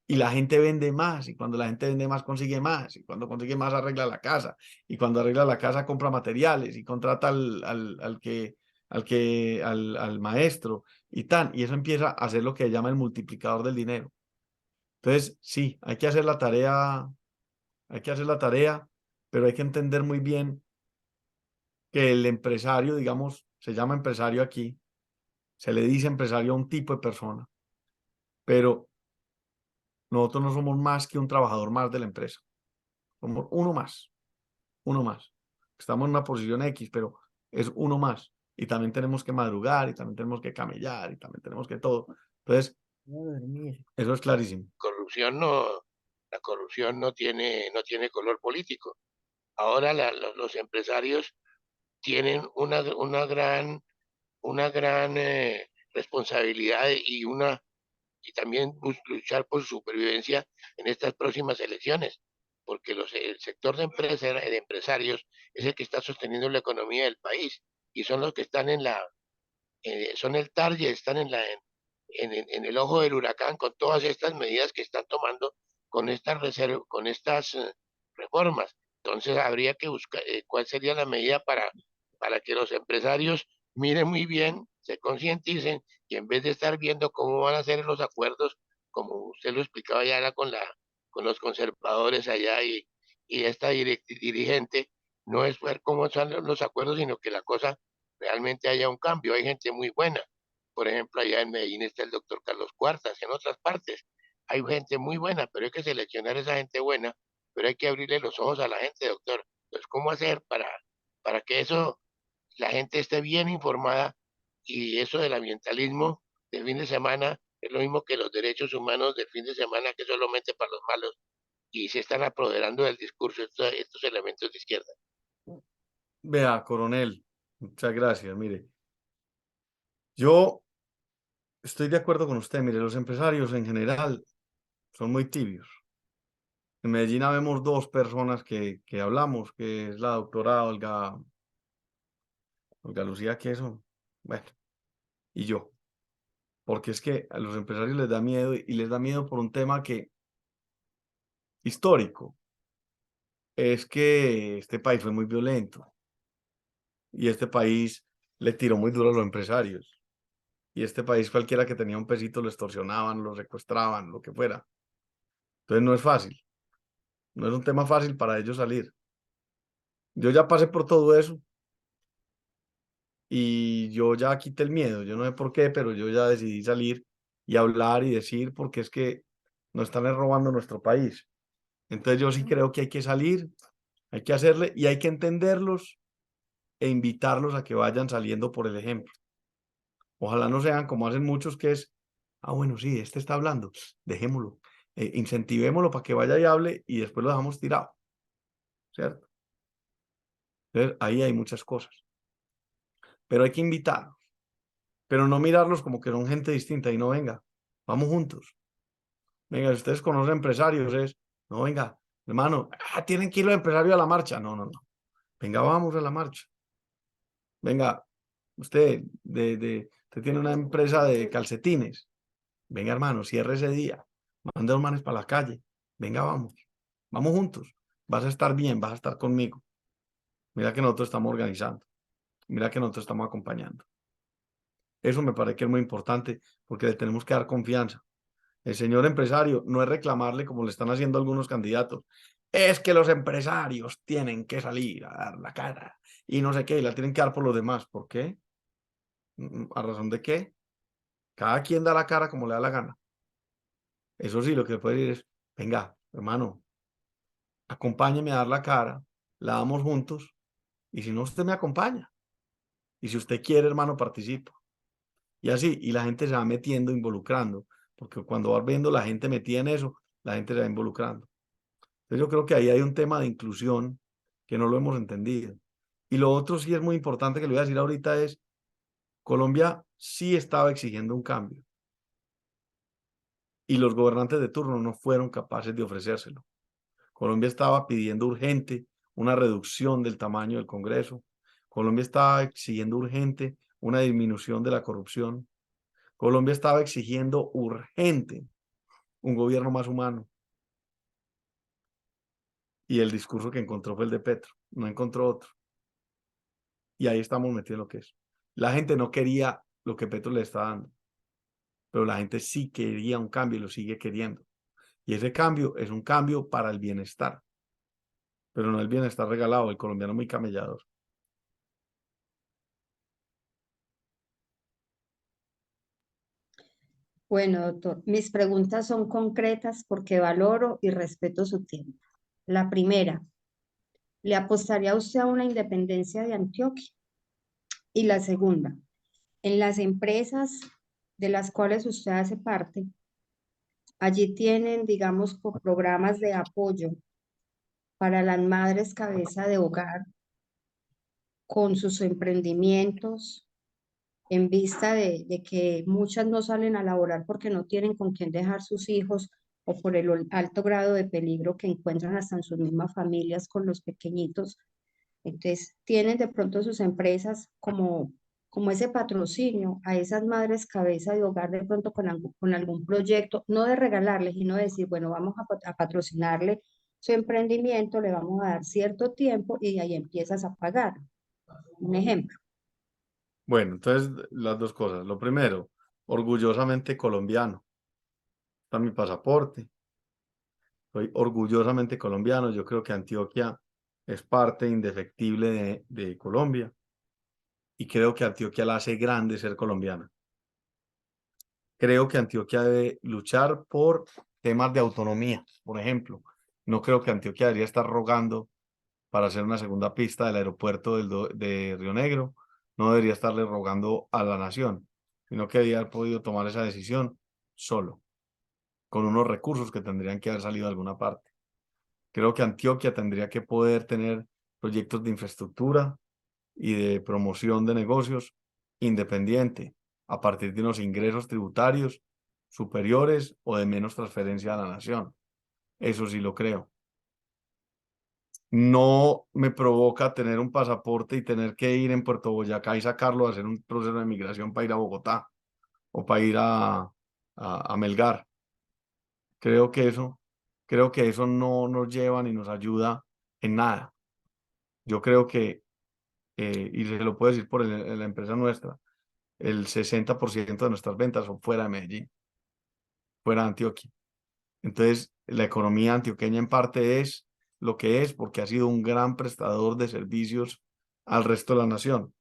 y la gente vende más, y cuando la gente vende más consigue más, y cuando consigue más arregla la casa, y cuando arregla la casa compra materiales y contrata al maestro y tan, y eso empieza a ser lo que llama el multiplicador del dinero. Entonces, sí, hay que hacer la tarea, pero hay que entender muy bien que el empresario, digamos, se llama empresario aquí, se le dice empresario a un tipo de persona, pero nosotros no somos más que un trabajador más de la empresa, somos uno más. Estamos en una posición X, pero es uno más. Y también tenemos que madrugar, y también tenemos que camellar, y también tenemos que todo. Entonces, eso es clarísimo. La corrupción no tiene color político. Ahora los empresarios tienen una gran responsabilidad y también luchar por su supervivencia en estas próximas elecciones, porque el sector de empresarios es el que está sosteniendo la economía del país y son los que están son el target, están en el ojo del huracán con todas estas medidas que están tomando con estas reformas. Entonces habría que buscar cuál sería la medida para que los empresarios miren muy bien, se concienticen y en vez de estar viendo cómo van a ser los acuerdos, como usted lo explicaba ya con los conservadores allá y esta dirigente, no es ver cómo son los acuerdos, sino que la cosa realmente haya un cambio. Hay gente muy buena. Por ejemplo, allá en Medellín está el doctor Carlos Cuartas, en otras partes. Hay gente muy buena, pero hay que seleccionar a esa gente buena, pero hay que abrirle los ojos a la gente, doctor. Entonces, ¿cómo hacer para que la gente esté bien informada y eso del ambientalismo de fin de semana es lo mismo que los derechos humanos de fin de semana, que solamente para los malos, y se están apoderando del discurso estos elementos de izquierda? Vea, coronel, muchas gracias. Mire, yo estoy de acuerdo con usted. Mire, los empresarios en general son muy tibios. En Medellín habemos dos personas que hablamos, que es la doctora Olga Lucía Queso, bueno, y yo. Porque es que a los empresarios les da miedo, y les da miedo por un tema histórico. Es que este país fue muy violento y este país le tiró muy duro a los empresarios. Y este país, cualquiera que tenía un pesito lo extorsionaban, lo secuestraban, lo que fuera. Entonces no es fácil. No es un tema fácil para ellos salir. Yo ya pasé por todo eso y yo ya quité el miedo. Yo no sé por qué, pero yo ya decidí salir y hablar y decir, porque es que nos están robando nuestro país. Entonces yo sí creo que hay que salir, hay que hacerle y hay que entenderlos e invitarlos a que vayan saliendo por el ejemplo. Ojalá no sean como hacen muchos, que es, bueno, sí, este está hablando, dejémoslo, incentivémoslo para que vaya y hable y después lo dejamos tirado, ¿cierto? Entonces ahí hay muchas cosas, pero hay que invitarlos, pero no mirarlos como que son gente distinta y no, venga, vamos juntos. Venga, si ustedes conocen empresarios, no, venga, hermano, tienen que ir los empresarios a la marcha. No, no, no. Venga, vamos a la marcha. Venga, usted tiene una empresa de calcetines. Venga, hermano, cierre ese día. Mande los manes para la calle. Venga, vamos. Vamos juntos. Vas a estar bien, vas a estar conmigo. Mira que nosotros estamos organizando. Mira que nosotros estamos acompañando. Eso me parece que es muy importante porque le tenemos que dar confianza. El señor empresario no es reclamarle como le están haciendo algunos candidatos. Es que los empresarios tienen que salir a dar la cara y no sé qué, y la tienen que dar por los demás. ¿Por qué? ¿A razón de qué? Cada quien da la cara como le da la gana. Eso sí, lo que puede decir es, venga, hermano, acompáñeme a dar la cara, la damos juntos, y si no, usted me acompaña. Y si usted quiere, hermano, participo. Y así, y la gente se va metiendo, involucrando, porque cuando vas viendo la gente metida en eso, la gente se va involucrando. Entonces yo creo que ahí hay un tema de inclusión que no lo hemos entendido. Y lo otro sí es muy importante que le voy a decir ahorita es, Colombia sí estaba exigiendo un cambio. Y los gobernantes de turno no fueron capaces de ofrecérselo. Colombia estaba pidiendo urgente una reducción del tamaño del Congreso. Colombia estaba exigiendo urgente una disminución de la corrupción. Colombia estaba exigiendo urgente un gobierno más humano. Y el discurso que encontró fue el de Petro, no encontró otro. Y ahí estamos metidos en lo que es. La gente no quería lo que Petro le está dando, pero la gente sí quería un cambio y lo sigue queriendo. Y ese cambio es un cambio para el bienestar, pero no el bienestar regalado, el colombiano muy camellador. Bueno, doctor, mis preguntas son concretas porque valoro y respeto su tiempo. La primera, ¿le apostaría usted a una independencia de Antioquia? Y la segunda, en las empresas de las cuales usted hace parte, allí tienen, digamos, programas de apoyo para las madres cabeza de hogar con sus emprendimientos en vista de que muchas no salen a laborar porque no tienen con quién dejar sus hijos o por el alto grado de peligro que encuentran hasta en sus mismas familias con los pequeñitos. Entonces, tienen de pronto sus empresas como ese patrocinio a esas madres cabeza de hogar de pronto con algún proyecto, no de regalarles, sino de decir, bueno, vamos a patrocinarle su emprendimiento, le vamos a dar cierto tiempo y de ahí empiezas a pagar. Un ejemplo. Bueno, entonces las dos cosas. Lo primero, orgullosamente colombiano. Está mi pasaporte. Soy orgullosamente colombiano. Yo creo que Antioquia es parte indefectible de Colombia. Y creo que Antioquia la hace grande ser colombiana. Creo que Antioquia debe luchar por temas de autonomía, por ejemplo. No creo que Antioquia debería estar rogando para hacer una segunda pista del aeropuerto de Río Negro. No debería estarle rogando a la nación, sino que debería haber podido tomar esa decisión solo, con unos recursos que tendrían que haber salido de alguna parte. Creo que Antioquia tendría que poder tener proyectos de infraestructura y de promoción de negocios independiente, a partir de unos ingresos tributarios superiores o de menos transferencia a la nación. Eso sí lo creo. No me provoca tener un pasaporte y tener que ir en Puerto Boyacá y sacarlo a hacer un proceso de migración para ir a Bogotá o para ir a Melgar. Creo que eso no nos lleva ni nos ayuda en nada. Yo creo que, y se lo puedo decir por la empresa nuestra, el 60% de nuestras ventas son fuera de Medellín, fuera de Antioquia. Entonces, la economía antioqueña en parte es lo que es porque ha sido un gran prestador de servicios al resto de la nación.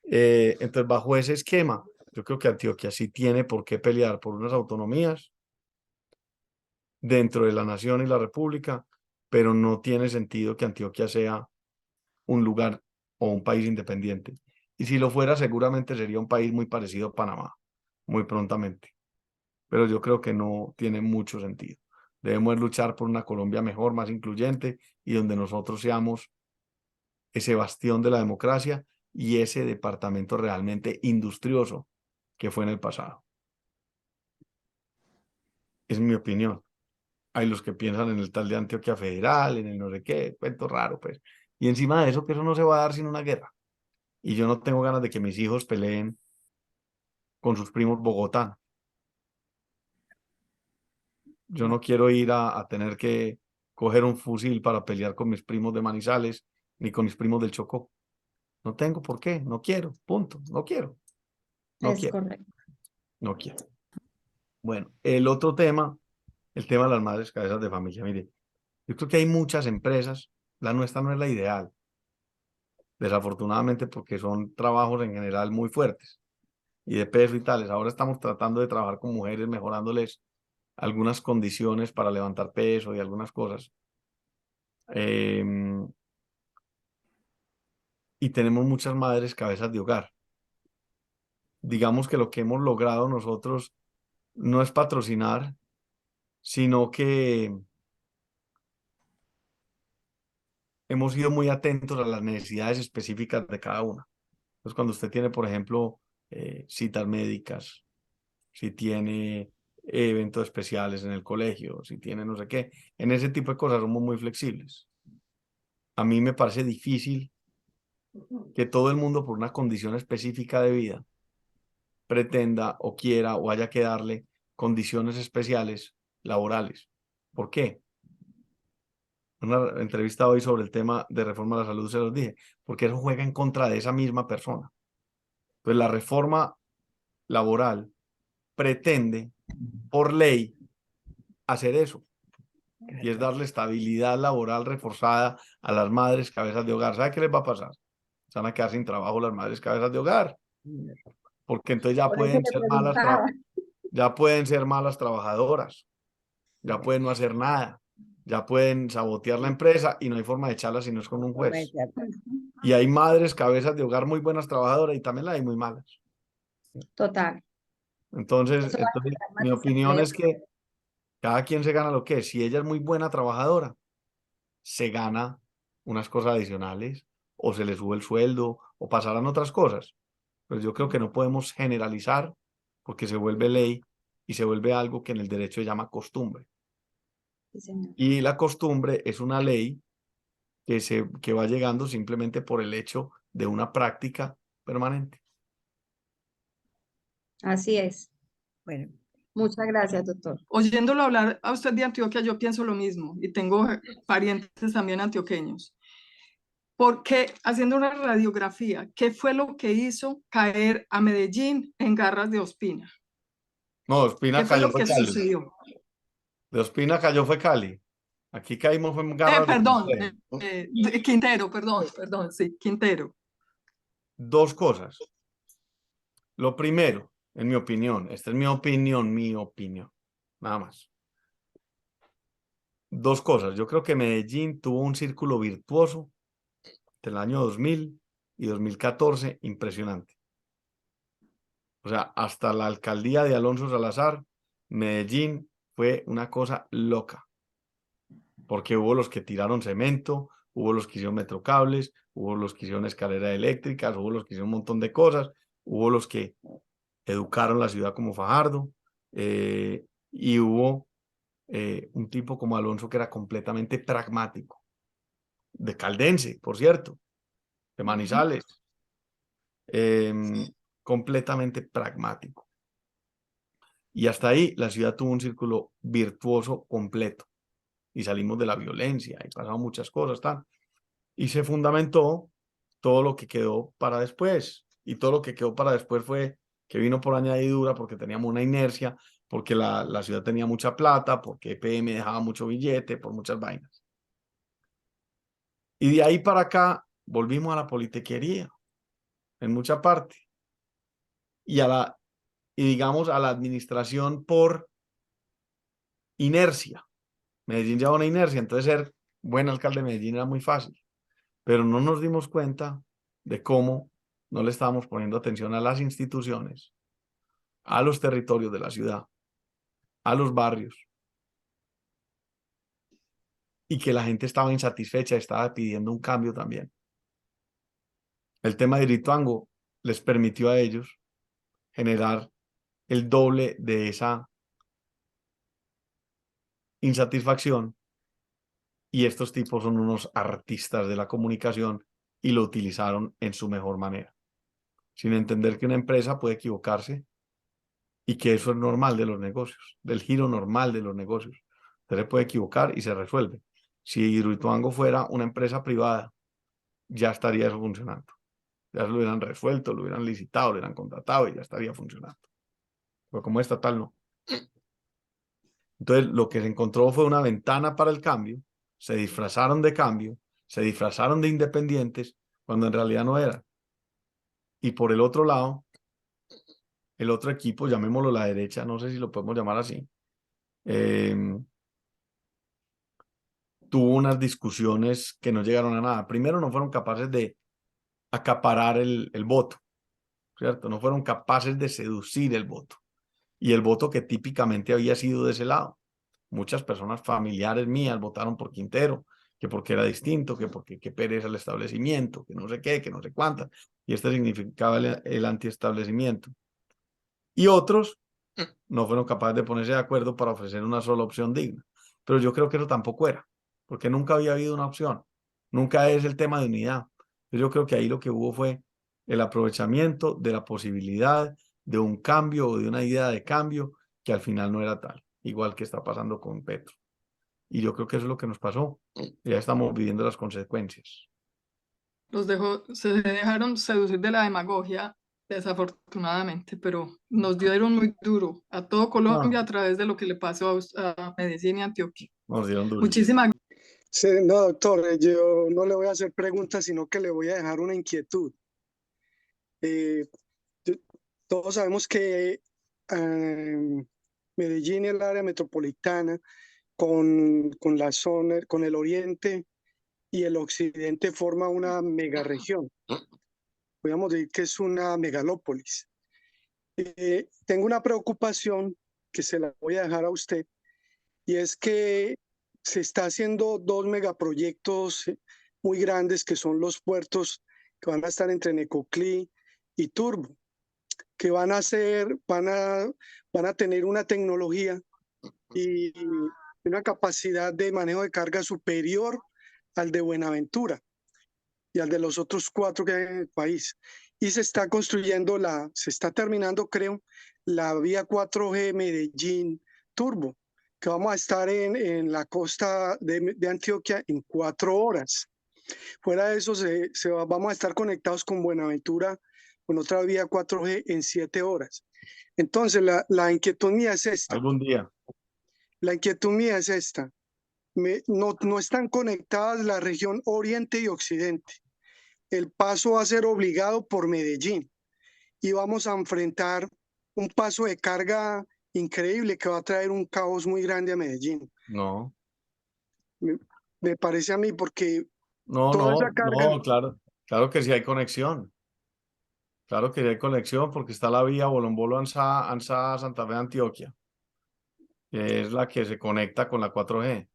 Entonces, bajo ese esquema, yo creo que Antioquia sí tiene por qué pelear por unas autonomías dentro de la nación y la república, pero no tiene sentido que Antioquia sea un lugar o un país independiente. Y si lo fuera, seguramente sería un país muy parecido a Panamá, muy prontamente. Pero yo creo que no tiene mucho sentido. Debemos luchar por una Colombia mejor, más incluyente y donde nosotros seamos ese bastión de la democracia y ese departamento realmente industrioso que fue en el pasado. Es mi opinión. Hay los que piensan en el tal de Antioquia Federal, en el no sé qué, cuento raro, pues. Y encima de eso, que eso no se va a dar sin una guerra. Y yo no tengo ganas de que mis hijos peleen con sus primos bogotanos. Yo no quiero ir a tener que coger un fusil para pelear con mis primos de Manizales ni con mis primos del Chocó. No tengo por qué, no quiero, punto, no quiero, no Es quiero, correcto. no quiero. Bueno, el otro tema, el tema de las madres cabezas de familia. Mire, yo creo que hay muchas empresas, la nuestra no es la ideal, desafortunadamente porque son trabajos en general muy fuertes y de peso y tales. Ahora estamos tratando de trabajar con mujeres, mejorándoles algunas condiciones para levantar peso y algunas cosas. Y tenemos muchas madres cabezas de hogar. Digamos que lo que hemos logrado nosotros no es patrocinar, sino que hemos sido muy atentos a las necesidades específicas de cada una. Entonces, cuando usted tiene, por ejemplo, citas médicas, si tiene eventos especiales en el colegio, si tiene no sé qué, en ese tipo de cosas somos muy flexibles. A mí me parece difícil que todo el mundo por una condición específica de vida pretenda o quiera o haya que darle condiciones especiales laborales. ¿Por qué? En una entrevista hoy sobre el tema de reforma a la salud se los dije, porque eso juega en contra de esa misma persona. Entonces la reforma laboral pretende, por ley, hacer eso, y es darle estabilidad laboral reforzada a las madres cabezas de hogar. ¿Sabe qué les va a pasar? Se van a quedar sin trabajo las madres cabezas de hogar, porque entonces ya Por eso pueden le ser preguntaba. ya pueden ser malas trabajadoras, ya pueden no hacer nada, ya pueden sabotear la empresa y no hay forma de echarlas si no es con un juez. Y hay madres cabezas de hogar muy buenas trabajadoras y también las hay muy malas. Total. Entonces, Eso va a generar más mi opinión desempleo. es que cada quien se gana lo que es. Si ella es muy buena trabajadora, se gana unas cosas adicionales o se le sube el sueldo o pasarán otras cosas. Pero yo creo que no podemos generalizar porque se vuelve ley y se vuelve algo que en el derecho se llama costumbre. Sí, señor. Y la costumbre es una ley que va llegando simplemente por el hecho de una práctica permanente. Así es. Bueno, Muchas gracias, doctor. Oyéndolo hablar a usted de Antioquia, yo pienso lo mismo y tengo parientes también antioqueños. Porque haciendo una radiografía, ¿qué fue lo que hizo caer a Medellín en garras de Ospina? No, Ospina ¿Qué fue cayó lo fue que Cali. sucedió? De Ospina cayó fue Cali. Aquí caímos fue en garras de Perdón, Quintero. Quintero, perdón, sí, Quintero. Dos cosas. Lo primero, en mi opinión, esta es mi opinión, nada más. Dos cosas. Yo creo que Medellín tuvo un círculo virtuoso del año 2000 y 2014 impresionante. O sea, hasta la alcaldía de Alonso Salazar, Medellín fue una cosa loca. Porque hubo los que tiraron cemento, hubo los que hicieron metrocables, hubo los que hicieron escaleras eléctricas, hubo los que hicieron un montón de cosas, hubo los que educaron la ciudad como Fajardo, y hubo un tipo como Alonso que era completamente pragmático, de Caldense, por cierto, de Manizales, completamente pragmático. Y hasta ahí la ciudad tuvo un círculo virtuoso completo y salimos de la violencia y pasaron muchas cosas, tal. Y se fundamentó todo lo que quedó para después. Y todo lo que quedó para después fue que vino por añadidura porque teníamos una inercia, porque la ciudad tenía mucha plata, porque EPM dejaba mucho billete, por muchas vainas. Y de ahí para acá volvimos a la politiquería, en mucha parte. Y digamos a la administración por inercia. Medellín lleva una inercia, entonces ser buen alcalde de Medellín era muy fácil. Pero no nos dimos cuenta de cómo no le estábamos poniendo atención a las instituciones, a los territorios de la ciudad, a los barrios, y que la gente estaba insatisfecha, estaba pidiendo un cambio también. El tema de Hidroituango les permitió a ellos generar el doble de esa insatisfacción, y estos tipos son unos artistas de la comunicación y lo utilizaron en su mejor manera, sin entender que una empresa puede equivocarse y que eso es normal de los negocios, del giro normal de los negocios. Usted se puede equivocar y se resuelve. Si Hidroituango fuera una empresa privada, ya estaría eso funcionando. Ya lo hubieran resuelto, lo hubieran licitado, lo hubieran contratado y ya estaría funcionando. Pero como estatal no. Entonces lo que se encontró fue una ventana para el cambio, se disfrazaron de cambio, se disfrazaron de independientes cuando en realidad no eran. Y por el otro lado, el otro equipo, llamémoslo la derecha, no sé si lo podemos llamar así, tuvo unas discusiones que no llegaron a nada. Primero, no fueron capaces de acaparar el voto, ¿cierto? No fueron capaces de seducir el voto. Y el voto que típicamente había sido de ese lado. Muchas personas familiares mías votaron por Quintero, que porque era distinto, que porque qué pereza el establecimiento, que no sé qué, que no sé cuántas. Y este significaba el antiestablecimiento. Y otros no fueron capaces de ponerse de acuerdo para ofrecer una sola opción digna. Pero yo creo que eso tampoco era, porque nunca había habido una opción. Nunca es el tema de unidad. Yo creo que ahí lo que hubo fue el aprovechamiento de la posibilidad de un cambio o de una idea de cambio que al final no era tal. igual que está pasando con Petro. Y yo creo que eso es lo que nos pasó. Ya estamos viviendo las consecuencias. Se dejaron seducir de la demagogia, desafortunadamente, pero nos dieron muy duro a todo Colombia a través de lo que le pasó a Medellín y Antioquia. Nos dieron durísimo. Muchísimas Sí, no, doctor, yo no le voy a hacer preguntas, sino que le voy a dejar una inquietud. Todos sabemos que Medellín y el área metropolitana, con la zona, con el oriente y el occidente, forma una megaregión. Podríamos decir que es una megalópolis. Tengo una preocupación que se la voy a dejar a usted, y es que se está haciendo dos megaproyectos muy grandes, que son los puertos que van a estar entre Necoclí y Turbo, que van a tener una tecnología y una capacidad de manejo de carga superior al de Buenaventura y al de los otros 4 que hay en el país. Y se está terminando, creo, la vía 4G Medellín Turbo, que vamos a estar en la costa de Antioquia en 4 horas. Fuera de eso, vamos a estar conectados con Buenaventura, con otra vía 4G en 7 horas. Entonces, la inquietud mía es esta. Algún día. La inquietud mía es esta. No están conectadas la región oriente y occidente. El paso va a ser obligado por Medellín y vamos a enfrentar un paso de carga increíble que va a traer un caos muy grande a Medellín. No. Me parece a mí, porque No, toda esa carga... no, claro que sí hay conexión. Claro que sí hay conexión porque está la vía Bolombolo Ansá Santa Fe Antioquia, que es la que se conecta con la 4G.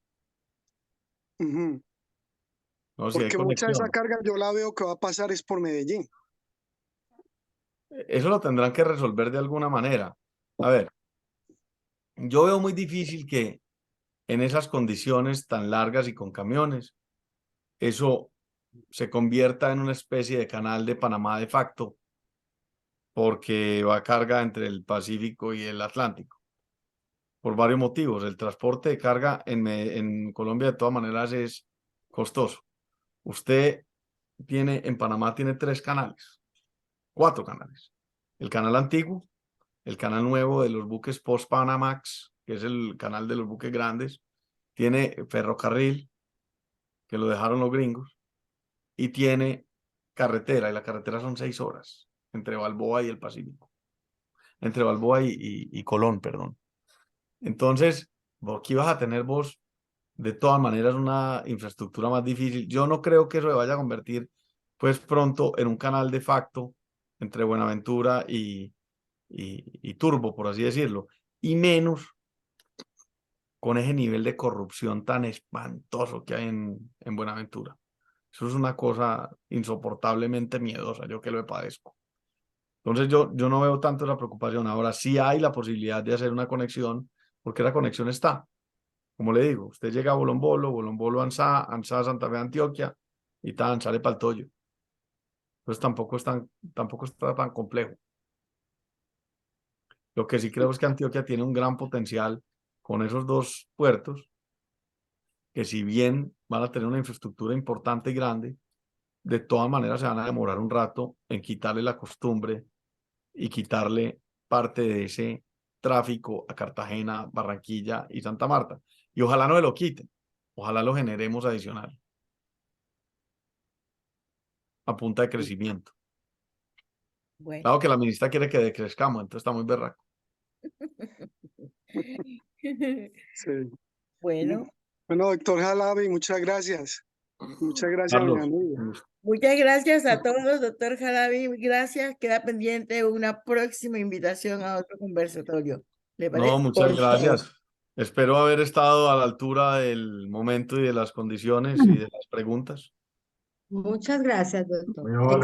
Uh-huh. No, sí hay Porque mucha de esa conexión. carga yo la veo que va a pasar es por Medellín. Eso lo tendrán que resolver de alguna manera. A ver, yo veo muy difícil que en esas condiciones tan largas y con camiones, eso se convierta en una especie de canal de Panamá de facto, porque va carga entre el Pacífico y el Atlántico, por varios motivos. El transporte de carga en Colombia de todas maneras es costoso. Usted en Panamá tiene 3 canales, 4 canales. El canal antiguo, el canal nuevo de los buques Post-Panamax, que es el canal de los buques grandes, tiene ferrocarril, que lo dejaron los gringos, y tiene carretera, y la carretera son 6 horas, entre Balboa y el Pacífico, entre Balboa y Colón, perdón. Entonces, aquí vas a tener vos, de todas maneras, una infraestructura más difícil. Yo no creo que eso se vaya a convertir, pues, pronto en un canal de facto entre Buenaventura y Turbo, por así decirlo, y menos con ese nivel de corrupción tan espantoso que hay en Buenaventura. Eso es una cosa insoportablemente miedosa, yo que lo padezco. Entonces yo no veo tanto la preocupación. Ahora sí hay la posibilidad de hacer una conexión, porque la conexión está. Como le digo, usted llega a Bolombolo Ansá Santa Fe Antioquia, y sale para el Toyo. Entonces tampoco está tan complejo. Lo que sí creo es que Antioquia tiene un gran potencial con esos 2 puertos, que si bien van a tener una infraestructura importante y grande, de todas maneras se van a demorar un rato en quitarle la costumbre y quitarle parte de ese tráfico a Cartagena, Barranquilla y Santa Marta. Y ojalá no se lo quiten, ojalá lo generemos adicional a punta de crecimiento. Bueno. Claro que la ministra quiere que decrezcamos, entonces está muy berraco. Sí. Bueno. Bueno, doctor Jalabi, muchas gracias. Muchas gracias, Carlos, mi amigo. Muchas gracias a todos, doctor Jalabi. Gracias. Queda pendiente una próxima invitación a otro conversatorio. ¿Le parece? No, muchas gracias. Espero haber estado a la altura del momento y de las condiciones y de las preguntas. Muchas gracias, doctor. Muy amable.